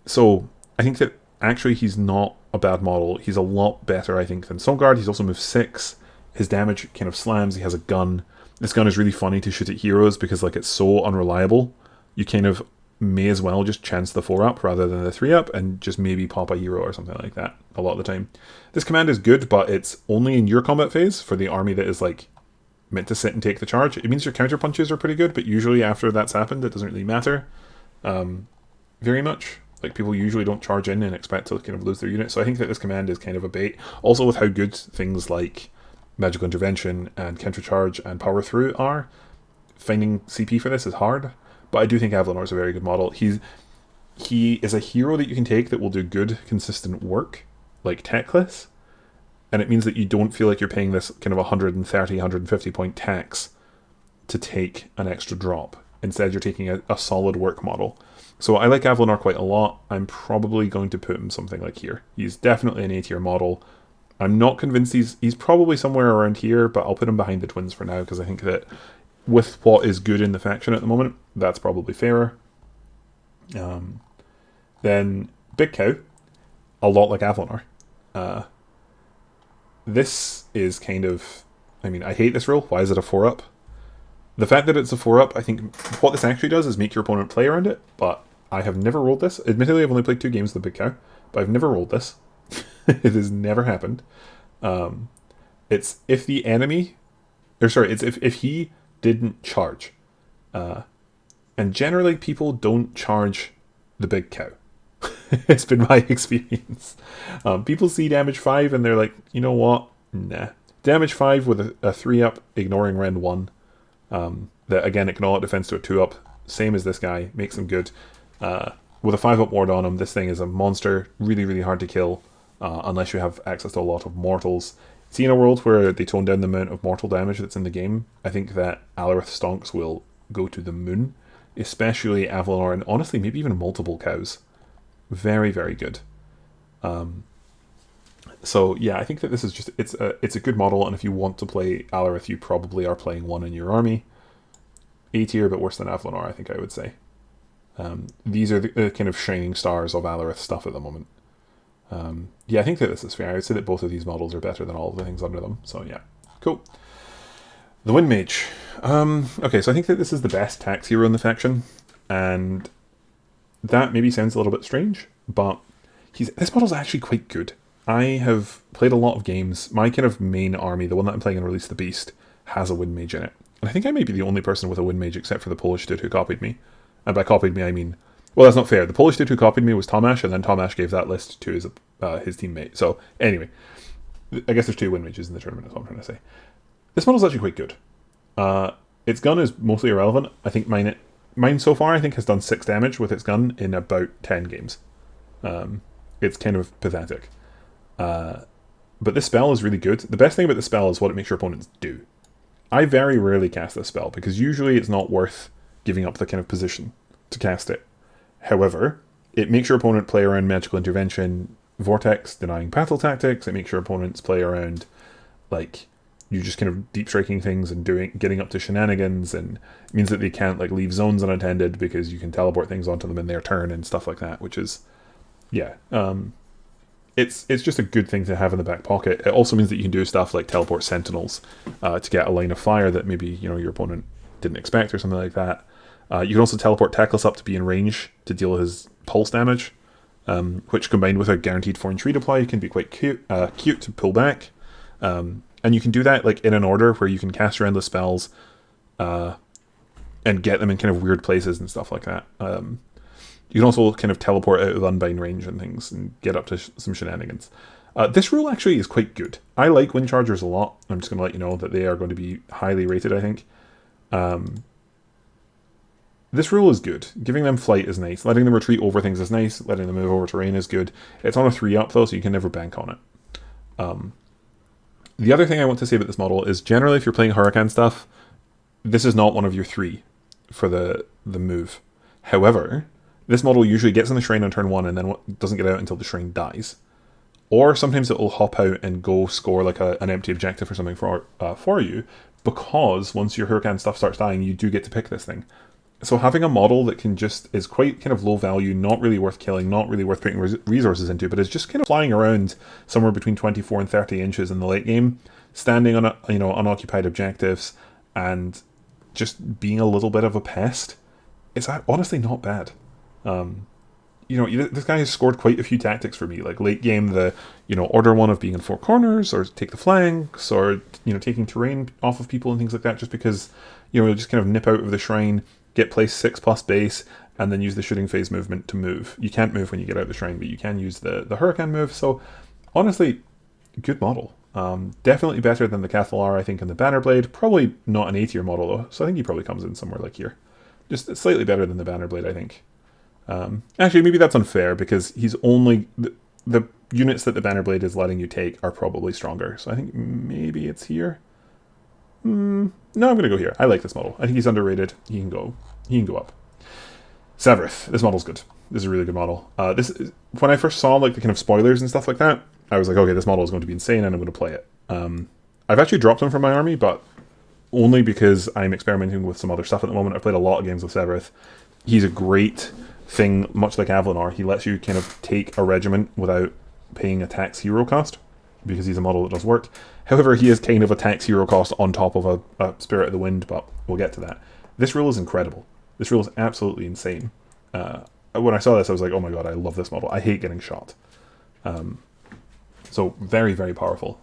S1: So I think that actually he's not a bad model. He's a lot better, I think, than Stoneguard. He's also moved 6. His damage kind of slams. He has a gun. This gun is really funny to shoot at heroes because like it's so unreliable. You kind of may as well just chance the 4-up rather than the 3-up and just maybe pop a hero or something like that a lot of the time. This command is good, but it's only in your combat phase for the army that is like meant to sit and take the charge. It means your counter punches are pretty good, but usually after that's happened, it doesn't really matter very much. Like people usually don't charge in and expect to kind of lose their unit. So I think that this command is kind of a bait. Also with how good things like Magical Intervention and Counter Charge and Power Through are, finding CP for this is hard. But I do think Avlanor is a very good model. He is a hero that you can take that will do good, consistent work, like Techless. And it means that you don't feel like you're paying this kind of 130, 150 point tax to take an extra drop. Instead, you're taking a solid work model. So I like Avlanor quite a lot. I'm probably going to put him something like here. He's definitely an A-tier model. I'm not convinced he's probably somewhere around here, but I'll put him behind the twins for now, because I think that with what is good in the faction at the moment, that's probably fairer. Then Big Cow, a lot like Avlanor. This is kind of... I mean, I hate this rule. Why is it a 4-up? The fact that it's a 4-up, I think what this actually does is make your opponent play around it, but I have never rolled this. Admittedly, I've only played 2 games with the Big Cow, but I've never rolled this. It has never happened. It's if the enemy... Or sorry, it's if he didn't charge. And generally, people don't charge the Big Cow. It's been my experience. People see damage 5 and they're like, you know what? Nah. Damage 5 with a 3-up, ignoring rend 1. That again, it can all out defense to a 2-up. Same as this guy. Makes him good. With a 5-up ward on him, this thing is a monster. Really, really hard to kill. Unless you have access to a lot of mortals. See, in a world where they tone down the amount of mortal damage that's in the game, I think that Alarith stonks will go to the moon. Especially Avlanor, and honestly, maybe even multiple cows. Very, very good. So yeah, I think that this is just it's a good model, and if you want to play Alarith, you probably are playing one in your army. A tier, but worse than Avlanor, I think I would say. These are the kind of shining stars of Alarith stuff at the moment. Yeah, I think that this is fair. I would say that both of these models are better than all of the things under them. So yeah, cool. The Wind Mage. Okay, so I think that this is the best tax hero in the faction, and that maybe sounds a little bit strange, but this model's actually quite good. I have played a lot of games. My kind of main army, the one that I'm playing in Release the Beast, has a Wind Mage in it. And I think I may be the only person with a Wind Mage except for the Polish dude who copied me. And by copied me, I mean... Well, that's not fair. The Polish dude who copied me was Tomasz, and then Tomasz gave that list to his teammate. So, anyway. I guess there's 2 Wind Mages in the tournament, is what I'm trying to say. This model's actually quite good. Its gun is mostly irrelevant. I think mine so far, I think, has done 6 damage with its gun in about 10 games. It's kind of pathetic. But this spell is really good. The best thing about the spell is what it makes your opponents do. I very rarely cast this spell, because usually it's not worth giving up the kind of position to cast it. However, it makes your opponent play around Magical Intervention, Vortex, denying battle tactics. It makes your opponents play around, like, you just kind of deep striking things and getting up to shenanigans, and it means that they can't like leave zones unattended because you can teleport things onto them in their turn and stuff like that, which is, yeah, it's just a good thing to have in the back pocket. It also means that you can do stuff like teleport sentinels to get a line of fire that maybe your opponent didn't expect or something like that. You can also teleport Teclis up to be in range to deal his pulse damage, which combined with a guaranteed 4-inch redeploy can be quite cute to pull back. And you can do that like in an order where you can cast your endless spells and get them in kind of weird places and stuff like that. You can also kind of teleport out of unbind range and things and get up to some shenanigans. This rule actually is quite good. I like Wind Chargers a lot. I'm just going to let you know that they are going to be highly rated, I think. This rule is good. Giving them flight is nice. Letting them retreat over things is nice. Letting them move over terrain is good. It's on a 3-up though, so you can never bank on it. The other thing I want to say about this model is generally if you're playing Hurricane stuff, this is not one of your 3 for the move. However, this model usually gets in the shrine on turn 1 and then doesn't get out until the shrine dies. Or sometimes it will hop out and go score like an empty objective or something for you, because once your Hurricane stuff starts dying, you do get to pick this thing. So having a model that is quite kind of low value, not really worth killing, not really worth putting resources into, but is just kind of flying around somewhere between 24 and 30 inches in the late game, standing on unoccupied objectives, and just being a little bit of a pest, it's honestly not bad. This guy has scored quite a few tactics for me, like late game, the order 1 of being in 4 corners, or take the flanks, or taking terrain off of people and things like that, just because just kind of nip out of the shrine, get place 6+ base, and then use the shooting phase movement to move. You can't move when you get out of the shrine, but you can use the Hurricane move. So honestly, good model. Definitely better than the Cathalar, I think, and the Bannerblade. Probably not an A-tier model though, so I think he probably comes in somewhere like here. Just slightly better than the Bannerblade, I think. Actually, maybe that's unfair, because he's only... The units that the Bannerblade is letting you take are probably stronger, so I think maybe it's here. No, I'm going to go here. I like this model. I think he's underrated. He can go up. Sevireth. This model's good. This is a really good model. When I first saw like the kind of spoilers and stuff like that, I was like, okay, this model is going to be insane, and I'm going to play it. I've actually dropped him from my army, but only because I'm experimenting with some other stuff at the moment. I've played a lot of games with Sevireth. He's a great thing, much like Avlinar. He lets you kind of take a regiment without paying a tax hero cost, because he's a model that does work. However, he is kind of a tax hero cost on top of a Spirit of the Wind, but we'll get to that. This rule is incredible. This rule is absolutely insane. When I saw this, I was like, oh my god, I love this model. I hate getting shot. So very, very powerful.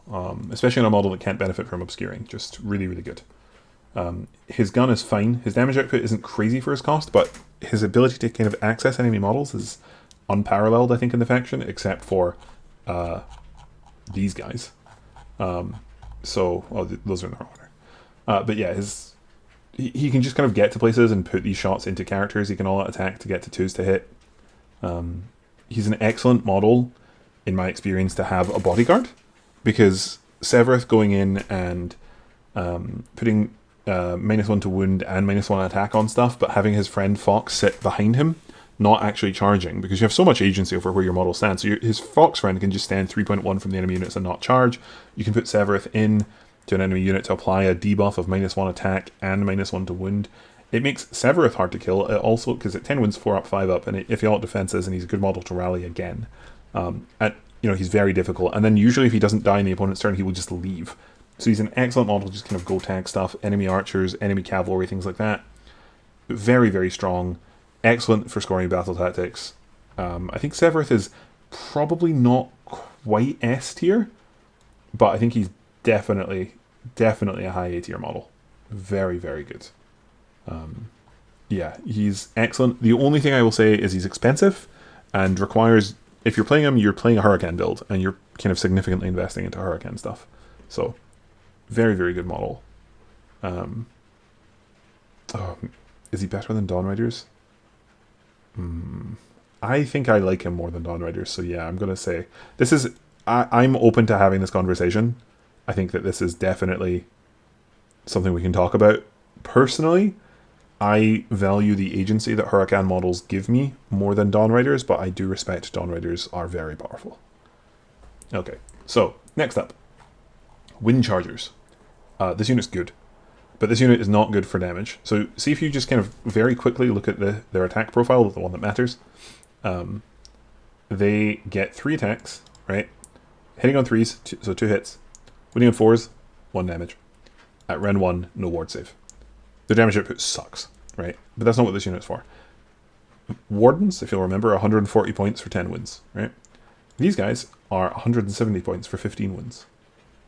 S1: Especially in a model that can't benefit from obscuring. Just really, really good. His gun is fine. His damage output isn't crazy for his cost, but his ability to kind of access enemy models is unparalleled, I think, in the faction, except for these guys. Those are in the wrong order. But yeah, he can just kind of get to places and put these shots into characters. He can all-out attack to get to 2s to hit. He's an excellent model, in my experience, to have a bodyguard, because Sevireth going in and putting -1 to wound and -1 attack on stuff, but having his friend Fox sit behind him, not actually charging, because you have so much agency over where your model stands. So his Fox friend can just stand 3.1 from the enemy units and not charge. You can put Sevireth in to an enemy unit to apply a debuff of -1 attack and -1 to wound. It makes Sevireth hard to kill. It also, because at 10 wounds, 4-up, 5-up, and if he alt defenses, and he's a good model to rally again. He's very difficult. And then usually if he doesn't die in the opponent's turn, he will just leave. So he's an excellent model to just kind of go tag stuff, enemy archers, enemy cavalry, things like that. Very, very strong. excellent for scoring battle tactics. I think Severith is probably not quite S tier, but I think he's definitely a high A tier model. Very, very good. Yeah, he's excellent. The only thing I will say is he's expensive and requires, if you're playing him, you're playing a Hurricane build and you're kind of significantly investing into Hurricane stuff. So, very, very good model. Is he better than Dawn Riders? I think I like him more than Dawn Riders, so yeah, I'm going to say this is. I'm open to having this conversation. I think that this is definitely something we can talk about. Personally, I value the agency that Hurricane models give me more than Dawn Riders, but I do respect Dawn Riders are very powerful. Okay, so next up, Wind Chargers. This unit's good, but this unit is not good for damage. So see if you just kind of very quickly look at their attack profile, the one that matters. They get 3 attacks, right? Hitting on 3s, so 2 hits. Winning on 4s, 1 damage. At Ren 1, no ward save. Their damage output sucks, right? But that's not what this unit's for. Wardens, if you'll remember, are 140 points for 10 wins, right? These guys are 170 points for 15 wins.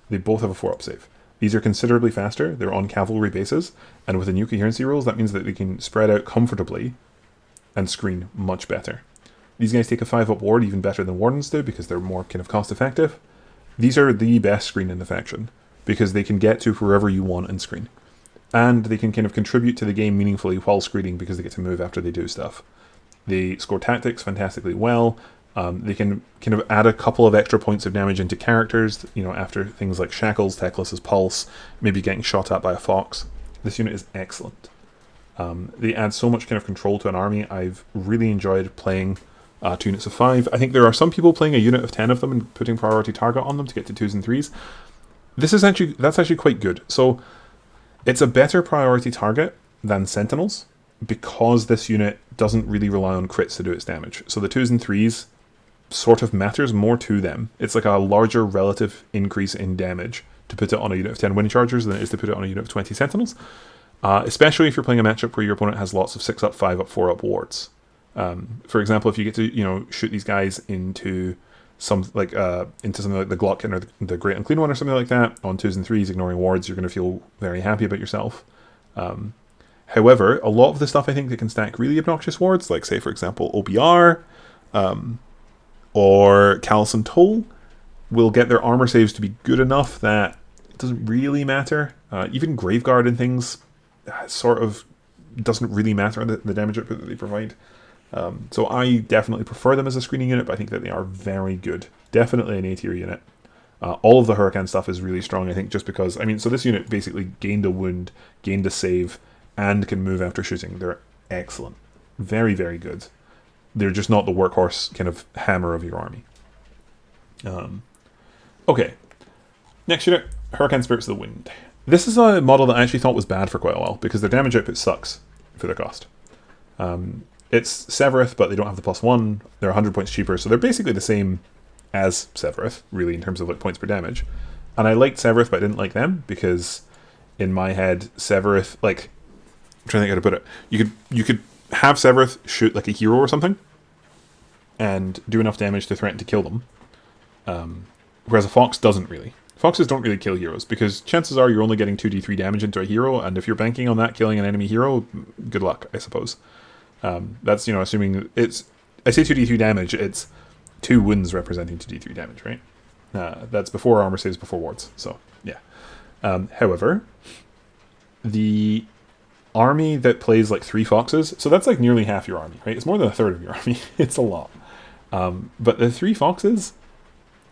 S1: They both have a 4-up save. These are considerably faster, they're on cavalry bases, and with the new coherency rules, that means that they can spread out comfortably and screen much better. These guys take a 5-up ward even better than Wardens do, because they're more kind of cost-effective. These are the best screen in the faction, because they can get to wherever you want and screen. And they can kind of contribute to the game meaningfully while screening, because they get to move after they do stuff. They score tactics fantastically well. They can kind of add a couple of extra points of damage into characters, you know, after things like Shackles, Teclis's Pulse, maybe getting shot at by a fox. This unit is excellent. They add so much kind of control to an army. I've really enjoyed playing 2 units of 5. I think there are some people playing a unit of 10 of them and putting priority target on them to get to 2s and 3s. That's actually quite good. So it's a better priority target than Sentinels, because this unit doesn't really rely on crits to do its damage. So the 2s and 3s sort of matters more to them. It's like a larger relative increase in damage to put it on a unit of 10 Wind Chargers than it is to put it on a unit of 20 Sentinels. Especially if you're playing a matchup where your opponent has lots of 6-up, 5-up, 4-up wards. For example, if you get to, shoot these guys into something like the Glocken or the Great Unclean One or something like that on 2s and 3s, ignoring wards, you're going to feel very happy about yourself. However, a lot of the stuff I think that can stack really obnoxious wards, like say for example OBR or Callous and Toll, will get their armor saves to be good enough that it doesn't really matter. Even Graveguard and things sort of doesn't really matter the damage output that they provide. So I definitely prefer them as a screening unit, but I think that they are very good. Definitely an A tier unit. All of the Hurricane stuff is really strong, I think, just because, so this unit basically gained a wound, gained a save, and can move after shooting. They're excellent. Very, very good. They're just not the workhorse kind of hammer of your army. Okay. Next unit, Hurricane Spirits of the Wind. This is a model that I actually thought was bad for quite a while, because their damage output sucks for their cost. It's Severith, but they don't have the +1. They're 100 points cheaper, so they're basically the same as Severith, really, in terms of like points per damage. And I liked Severith, but I didn't like them, because in my head, Severith, like, I'm trying to think how to put it. You could have Severith shoot like a hero or something, and do enough damage to threaten to kill them. Whereas a Fox doesn't really. Foxes don't really kill heroes, because chances are you're only getting 2d3 damage into a hero, and if you're banking on that killing an enemy hero, good luck, I suppose. That's, assuming it's... I say 2d3 damage, it's 2 wounds representing 2d3 damage, right? That's before armor saves, before wards, so, yeah. However, the army that plays like 3 Foxes, so that's like nearly half your army, right? It's more than a third of your army. It's a lot. But the 3 Foxes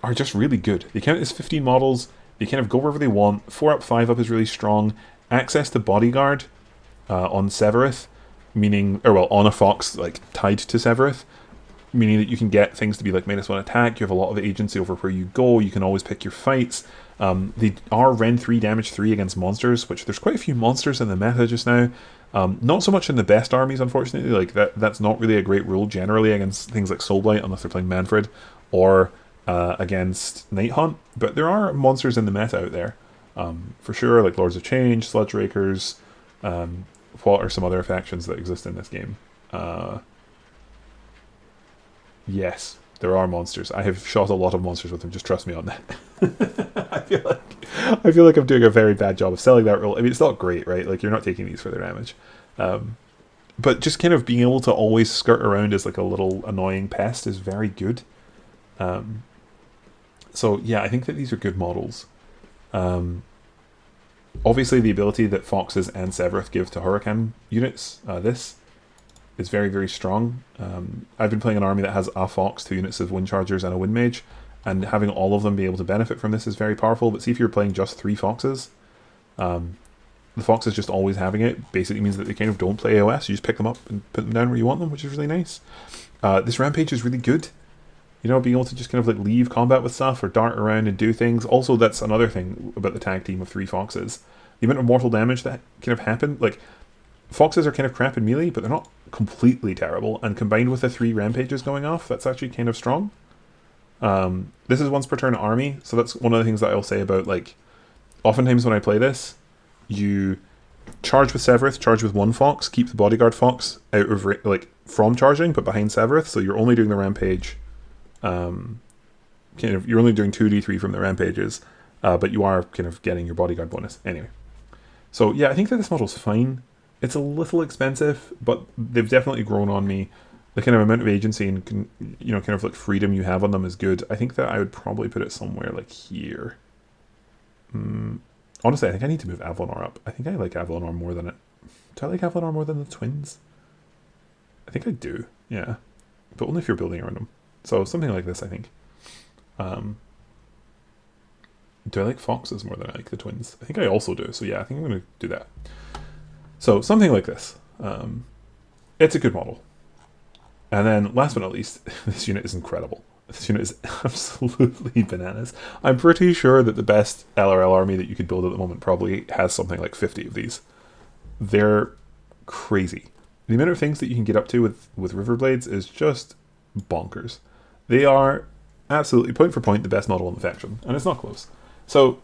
S1: are just really good. They count as 15 models. They kind of go wherever they want. 4-up, 5-up is really strong. Access to Bodyguard on Severith, on a Fox like tied to Severith, meaning that you can get things to be like -1 attack. You have a lot of agency over where you go. You can always pick your fights. They are Ren 3 damage 3 against monsters, which there's quite a few monsters in the meta just now. Not so much in the best armies, unfortunately. Like that's not really a great rule generally against things like Soulblight, unless they're playing Manfred, or against Night Hunt. But there are monsters in the meta out there, for sure, like Lords of Change, Sludge Rakers. What are some other factions that exist in this game? Yes, there are monsters. I have shot a lot of monsters with them. Just trust me on that. I feel like I'm doing a very bad job of selling that rule. I mean, it's not great, right? Like, you're not taking these for their damage. But just kind of being able to always skirt around as like a little annoying pest is very good. So yeah, I think that these are good models. Obviously, the ability that Foxes and Sevireth give to Hurricane units, this is very, very strong. I've been playing an army that has a Fox, 2 units of Wind Chargers, and a Wind Mage, and having all of them be able to benefit from this is very powerful. But see, if you're playing just 3 Foxes, the Foxes just always having it basically means that they kind of don't play AoS. You just pick them up and put them down where you want them, which is really nice. This Rampage is really good. You know, being able to just kind of like leave combat with stuff or dart around and do things. Also, that's another thing about the tag team of 3 Foxes. The amount of mortal damage that kind of happened, like, Foxes are kind of crap in melee, but they're not completely terrible. And combined with the 3 Rampages going off, that's actually kind of strong. This is once per turn army, so that's one of the things that I'll say about, like, oftentimes when I play this, you charge with Sevireth, charge with 1 Fox, keep the Bodyguard Fox out of, like, from charging, but behind Sevireth, so you're only doing the Rampage. You're only doing 2d3 from the Rampages, but you are kind of getting your Bodyguard bonus. Anyway. So yeah, I think that this model's fine. It's a little expensive, but they've definitely grown on me. The kind of amount of agency and kind of like freedom you have on them is good. I think that I would probably put it somewhere like here. Honestly, I think I need to move Avalanor up. I think I like Avalanor more than it. Do I like Avalanor more than the twins? I think I do, yeah. But only if you're building around them. So something like this, I think. Do I like Foxes more than I like the twins? I think I also do. So yeah, I think I'm going to do that. So something like this. It's a good model. And then last but not least, this unit is incredible. This unit is absolutely bananas. I'm pretty sure that the best LRL army that you could build at the moment probably has something like 50 of these. They're crazy. The amount of things that you can get up to with Riverblades is just bonkers. They are absolutely, point for point, the best model in the faction. And it's not close. So,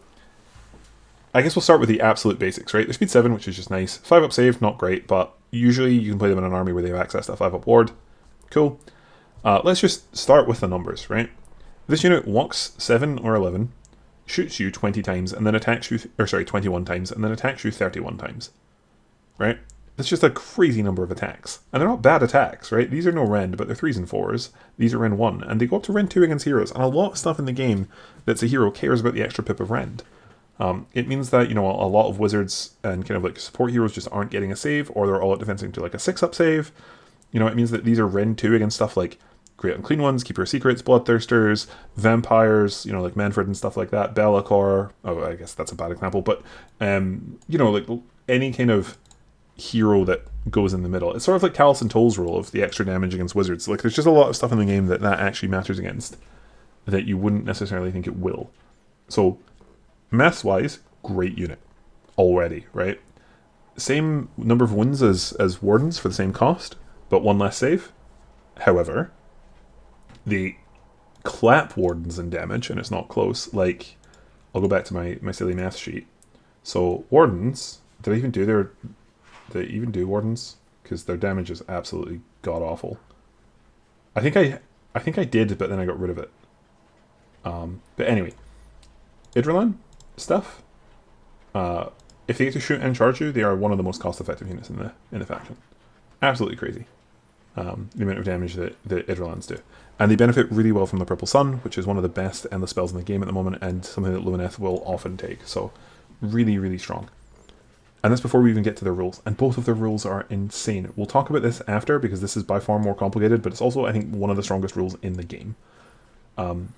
S1: I guess we'll start with the absolute basics, right? They're speed 7, which is just nice. 5-up save, not great, but usually you can play them in an army where they have access to a 5-up ward. Cool. Let's just start with the numbers, right? This unit walks 7 or 11, shoots you 20 times, and then attacks you, 21 times, and then attacks you 31 times. Right? That's just a crazy number of attacks. And they're not bad attacks, right? These are no rend, but they're 3s and 4s. These are rend 1, and they go up to rend 2 against heroes. And a lot of stuff in the game that's a hero cares about the extra pip of rend. It means that, a lot of wizards and kind of like support heroes just aren't getting a save, or they're all out defensing to like a 6-up save. It means that these are rend 2 against stuff like Great Unclean Ones, Keeper of Secrets, Bloodthirsters, Vampires, like Manfred and stuff like that, Be'lakor. Oh, I guess that's a bad example, but, like any kind of hero that goes in the middle. It's sort of like Callus and Toll's rule of the extra damage against wizards. Like, there's just a lot of stuff in the game that actually matters against that you wouldn't necessarily think it will. So, maths-wise, great unit already, right? Same number of wins as Wardens for the same cost, but 1 less save. However, the clap Wardens in damage, and it's not close. Like, I'll go back to my silly math sheet. So, Wardens, did they even do Wardens? Because their damage is absolutely god-awful. I think I did, but then I got rid of it. But anyway, Idrilan stuff. If they get to shoot and charge you, they are one of the most cost-effective units in the faction. Absolutely crazy. The amount of damage that the Idrilans do. And they benefit really well from the Purple Sun, which is one of the best endless spells in the game at the moment, and something that Lumineth will often take. So, really, really strong. And that's before we even get to their rules. And both of their rules are insane. We'll talk about this after, because this is by far more complicated, but it's also, I think, one of the strongest rules in the game.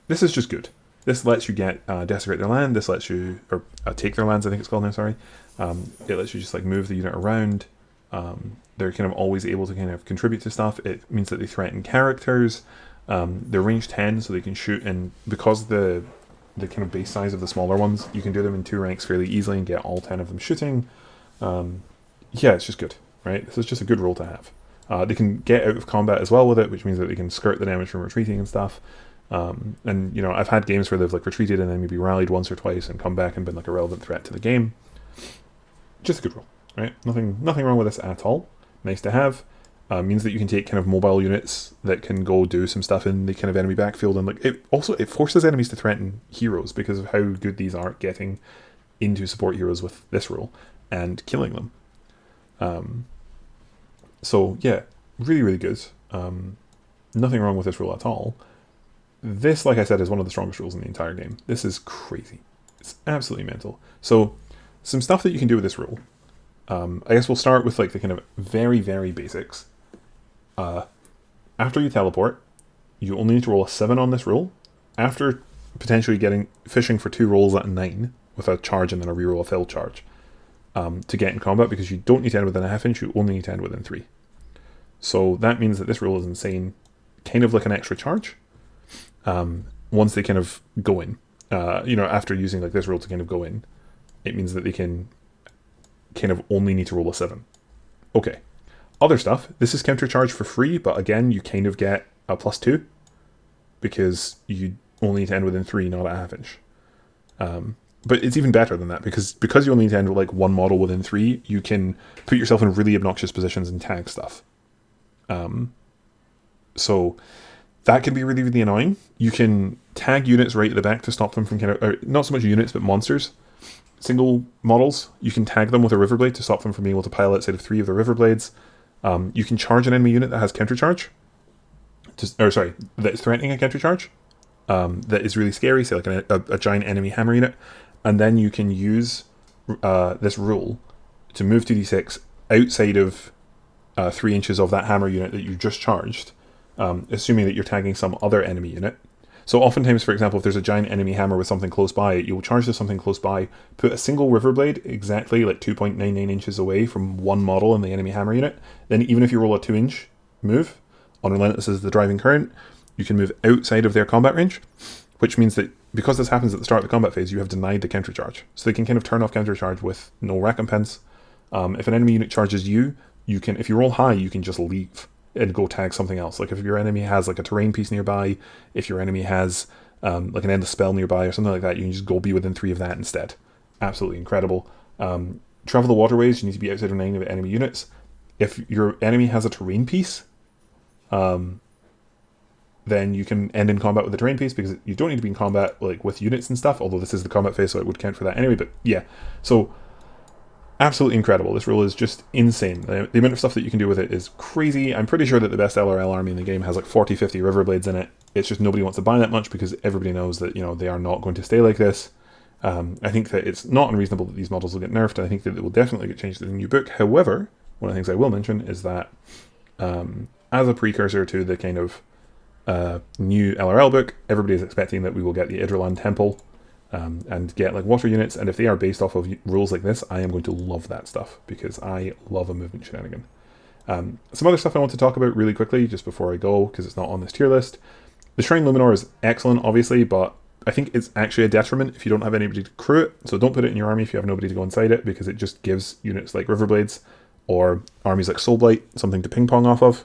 S1: This is just good. This lets you get desecrate their land. This lets you, or take their lands, I think it's called now, sorry. It lets you just like move the unit around. They're kind of always able to kind of contribute to stuff. It means that they threaten characters. They're range 10, so they can shoot, and because the kind of base size of the smaller ones, you can do them in 2 ranks fairly easily and get all 10 of them shooting. Yeah, it's just good, right? This is just a good rule to have. They can get out of combat as well with it, which means that they can skirt the damage from retreating and stuff. And I've had games where they've like retreated and then maybe rallied once or twice and come back and been like a relevant threat to the game. Just a good rule, right? Nothing wrong with this at all. Nice to have. means that you can take kind of mobile units that can go do some stuff in the kind of enemy backfield, and like it forces enemies to threaten heroes because of how good these are at getting into support heroes with this rule and killing them. So yeah, really, really good. Nothing wrong with this rule at all. This, like I said, is one of the strongest rules in the entire game. This is crazy. It's absolutely mental. So, some stuff that you can do with this rule. I guess we'll start with like the kind of very, very basics. After you teleport, you only need to roll a 7 on this rule. After potentially fishing for 2 rolls at a 9 with a charge and then a reroll a failed charge to get in combat, because you don't need to end within a half inch, you only need to end within 3. So that means that this rule is insane, kind of like an extra charge. Once they kind of go in, after using like this rule to kind of go in, it means that they can kind of only need to roll a 7. Okay. Other stuff, this is counter charge for free, but again, you kind of get a +2 because you only need to end within 3, not a half inch. But it's even better than that because you only need to end with like 1 model within 3, you can put yourself in really obnoxious positions and tag stuff. So that can be really, really annoying. You can tag units right at the back to stop them from not so much units, but monsters. Single models, you can tag them with a river blade to stop them from being able to pile outside of 3 of the river blades. You can charge an enemy unit that has counter charge. That is threatening a counter charge. That is really scary, say like a giant enemy hammer unit. And then you can use this rule to move 2d6 outside of 3 inches of that hammer unit that you just charged. Assuming that you're tagging some other enemy unit. So oftentimes, for example, if there's a giant enemy hammer with something close by, you'll charge to something close by, put a single river blade exactly like 2.99 inches away from one model in the enemy hammer unit. Then even if you roll a 2-inch move on Relentless as the driving current, you can move outside of their combat range, which means that because this happens at the start of the combat phase, you have denied the counter charge. So they can kind of turn off counter charge with no recompense. If an enemy unit charges you, if you roll high, you can just leave and go tag something else. Like if your enemy has like a terrain piece nearby, if your enemy has like an endless spell nearby or something like that, you can just go be within 3 of that instead. Absolutely incredible. Travel the waterways, you need to be outside of 9 of enemy units. If your enemy has a terrain piece, then you can end in combat with the terrain piece, because you don't need to be in combat like with units and stuff, although this is the combat phase, so it would count for that anyway. But yeah, so absolutely incredible. This rule is just insane. The amount of stuff that you can do with it is crazy. I'm pretty sure that the best LRL army in the game has like 40-50 river blades in it. It's just nobody wants to buy that much because everybody knows that, they are not going to stay like this. I think that it's not unreasonable that these models will get nerfed, and I think that it will definitely get changed in the new book. However, one of the things I will mention is that as a precursor to the kind of new LRL book, everybody is expecting that we will get the Idrilan Temple and get like water units, and if they are based off of rules like this, I am going to love that stuff because I love a movement shenanigan. Some other stuff I want to talk about really quickly just before I go, because it's not on this tier list. The Shrine Luminor is excellent, obviously, but I think it's actually a detriment if you don't have anybody to crew it, so don't put it in your army if you have nobody to go inside it, because it just gives units like Riverblades or armies like Soulblight something to ping pong off of.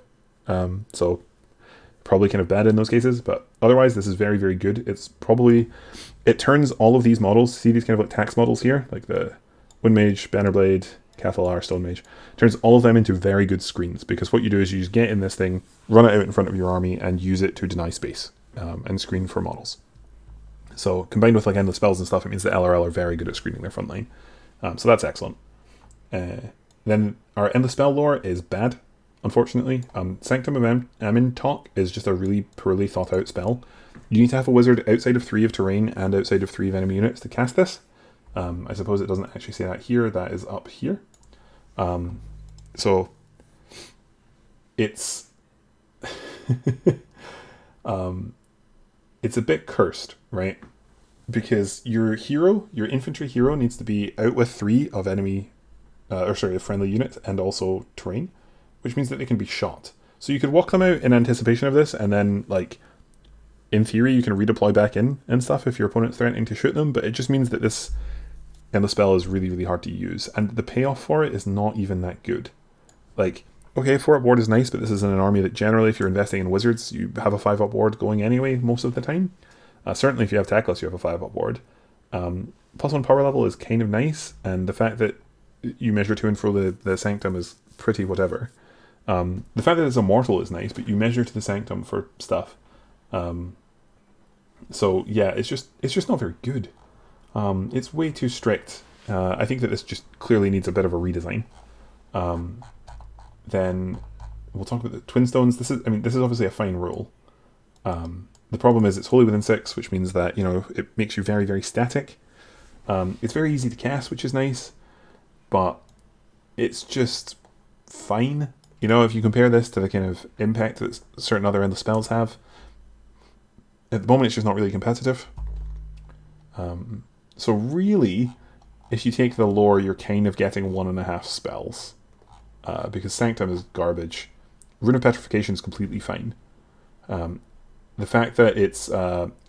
S1: So probably kind of bad in those cases, but otherwise this is very, very good. It turns all of these models, see these kind of like tax models here, like the Windmage, Bannerblade, Cathalar, Stone Mage, turns all of them into very good screens, because what you do is you just get in this thing, run it out in front of your army, and use it to deny space and screen for models. So combined with like endless spells and stuff, it means the LRL are very good at screening their front line. So that's excellent. Then our endless spell lore is bad, unfortunately. Sanctum of Amin Talk is just a really poorly thought out spell. You need to have a wizard outside of 3 of terrain and outside of 3 of enemy units to cast this. I suppose it doesn't actually say that here, that is up here. So it's it's a bit cursed, right? Because your infantry hero needs to be out with 3 of of friendly units and also terrain, which means that they can be shot. So you could walk them out in anticipation of this, and then like in theory you can redeploy back in and stuff if your opponent's threatening to shoot them, but it just means that this endless spell is really, really hard to use, and the payoff for it is not even that good. Like, okay, 4-up ward is nice, but this is in an army that generally, if you're investing in wizards, you have a 5-up ward going anyway most of the time. Certainly if you have Tackless, you have a 5-up ward. +1 power level is kind of nice, and the fact that you measure to and fro the Sanctum is pretty whatever. The fact that it's immortal is nice, but you measure to the sanctum for stuff. So yeah, it's just not very good. It's way too strict. I think that this just clearly needs a bit of a redesign. Then we'll talk about the twin stones. This is obviously a fine rule. The problem is it's wholly within 6, which means that it makes you very, very static. It's very easy to cast, which is nice, but it's just fine. If you compare this to the kind of impact that certain other endless spells have, at the moment it's just not really competitive. So really, if you take the lore, you're kind of getting 1.5 spells. Because Sanctum is garbage. Rune of Petrification is completely fine. The fact that it's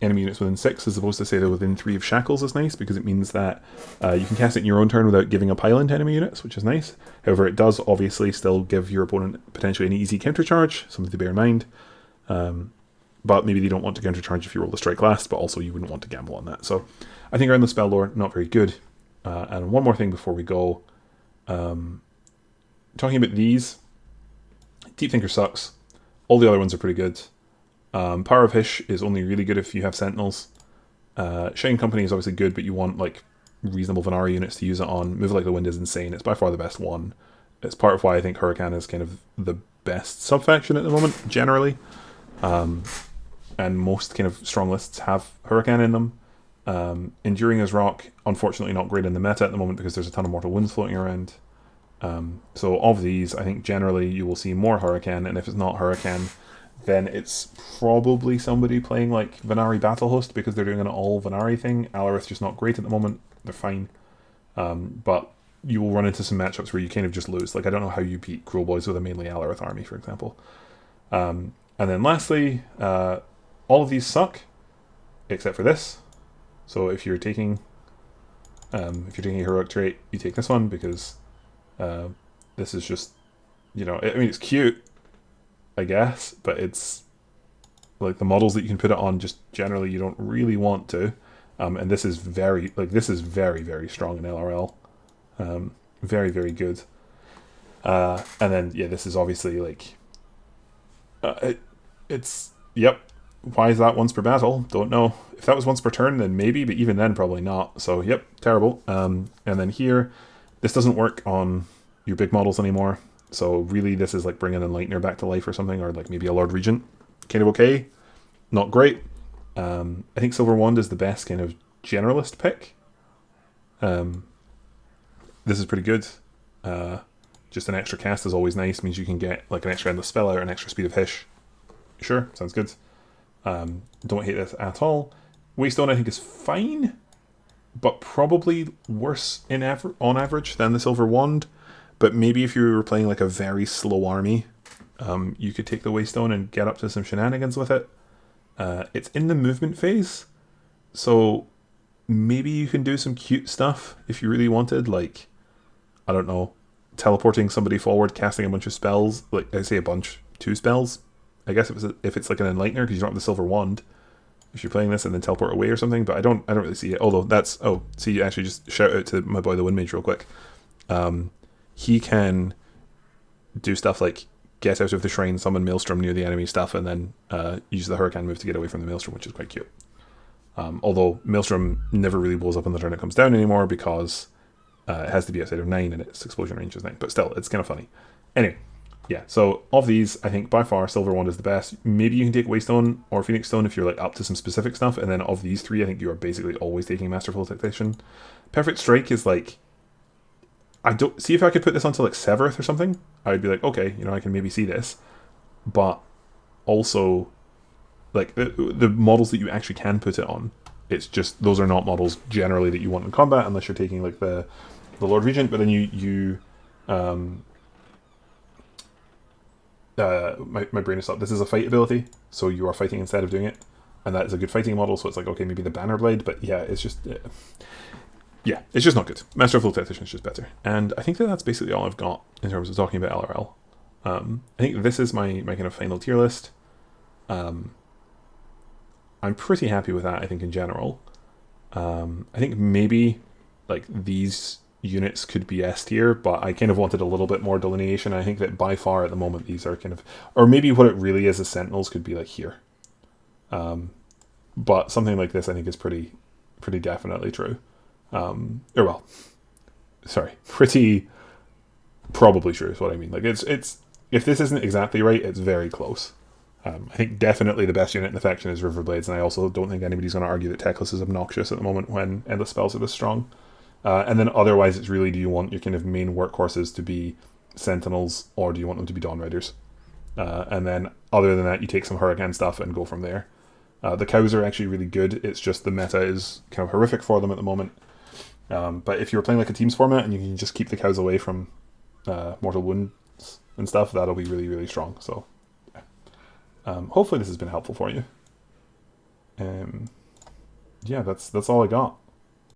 S1: enemy units within 6 as opposed to say they're within 3 of Shackles is nice, because it means that you can cast it in your own turn without giving a pile into enemy units, which is nice. However, it does obviously still give your opponent potentially an easy countercharge, something to bear in mind. But maybe they don't want to countercharge if you roll the strike last, but also you wouldn't want to gamble on that. So I think around the spell lore, not very good. And one more thing before we go. Talking about these, Deep Thinker sucks. All the other ones are pretty good. Power of Hish is only really good if you have Sentinels. Shine Company is obviously good, but you want reasonable Venari units to use it on. Move Like the Wind is insane. It's by far the best one. It's part of why I think Huracan is kind of the best sub-faction at the moment, generally. And most kind of strong lists have Huracan in them. Enduring as Rock, unfortunately not great in the meta at the moment because there's a ton of Mortal Wounds floating around. So of these, I think generally you will see more Huracan, and if it's not Huracan, then it's probably somebody playing like Venari Battle Host because they're doing an all Venari thing. Alarith's just not great at the moment. They're fine. But you will run into some matchups where you kind of just lose. I don't know how you beat Cruel Boys with a mainly Alarith army, for example. And then lastly, all of these suck, except for this. So if you're taking a heroic trait, you take this one because this is just, it's cute, I guess, but it's the models that you can put it on just generally you don't really want to. And this is very, very, very strong in LRL. Very, very good. And then, yeah, this is obviously yep. Why is that once per battle? Don't know. If that was once per turn, then maybe, but even then, probably not. So, yep, terrible. And then here, this doesn't work on your big models anymore. So, really, this is bringing Enlightener back to life or something, or maybe a Lord Regent. Kind of okay. Not great. I think Silver Wand is the best kind of generalist pick. This is pretty good. Just an extra cast is always nice. Means you can get an extra endless spell out, an extra speed of Hish. Sure, sounds good. Don't hate this at all. Waystone I think is fine, but probably worse on average than the Silver Wand. But maybe if you were playing a very slow army, you could take the Waystone and get up to some shenanigans with it. It's in the movement phase, so maybe you can do some cute stuff if you really wanted, I don't know, teleporting somebody forward, casting a bunch of spells, I say a bunch, 2 spells. I guess if it's an Enlightener because you don't have the Silver Wand, if you're playing this and then teleport away or something, but I don't really see it. Although see, actually just shout out to my boy the Wind Mage real quick. He can do stuff like get out of the shrine, summon Maelstrom near the enemy stuff, and then use the Huracan move to get away from the Maelstrom, which is quite cute. Although Maelstrom never really blows up on the turn it comes down anymore because it has to be outside of 9 and its explosion range is 9. But still, it's kind of funny. Anyway, yeah, so of these, I think by far Silver Wand is the best. Maybe you can take Waystone or Phoenix Stone if you're up to some specific stuff, and then of these 3, I think you are basically always taking Masterful Tactician. Perfect Strike is I don't see if I could put this onto Sevireth or something. I'd be okay, I can maybe see this, but also the models that you actually can put it on, it's just those are not models generally that you want in combat unless you're taking the Lord Regent. But then my brain is stopped. This is a fight ability, so you are fighting instead of doing it, and that is a good fighting model. So it's okay, maybe the Banner Blade, but yeah, it's just. Yeah, it's just not good. Masterful Tactician is just better. And I think that's basically all I've got in terms of talking about LRL. I think this is my kind of final tier list. I'm pretty happy with that, I think, in general. I think maybe these units could be S tier, but I kind of wanted a little bit more delineation. I think that by far at the moment these are kind of, or maybe what it really is as Sentinels could be like here. But something like this I think is pretty definitely true. Or well, sorry, pretty probably true is what I mean. Like it's if this isn't exactly right, it's very close. I think definitely the best unit in the faction is Riverblades, and I also don't think anybody's going to argue that Teclis is obnoxious at the moment when endless spells are this strong. And then otherwise, it's really, do you want your kind of main workhorses to be Sentinels, or do you want them to be Dawn Riders? And then other than that, you take some Hurricane stuff and go from there. The cows are actually really good. It's just the meta is kind of horrific for them at the moment. But if you're playing like a teams format and you can just keep the cows away from mortal wounds and stuff, that'll be really, really strong. So hopefully this has been helpful for you. Yeah, that's all I got.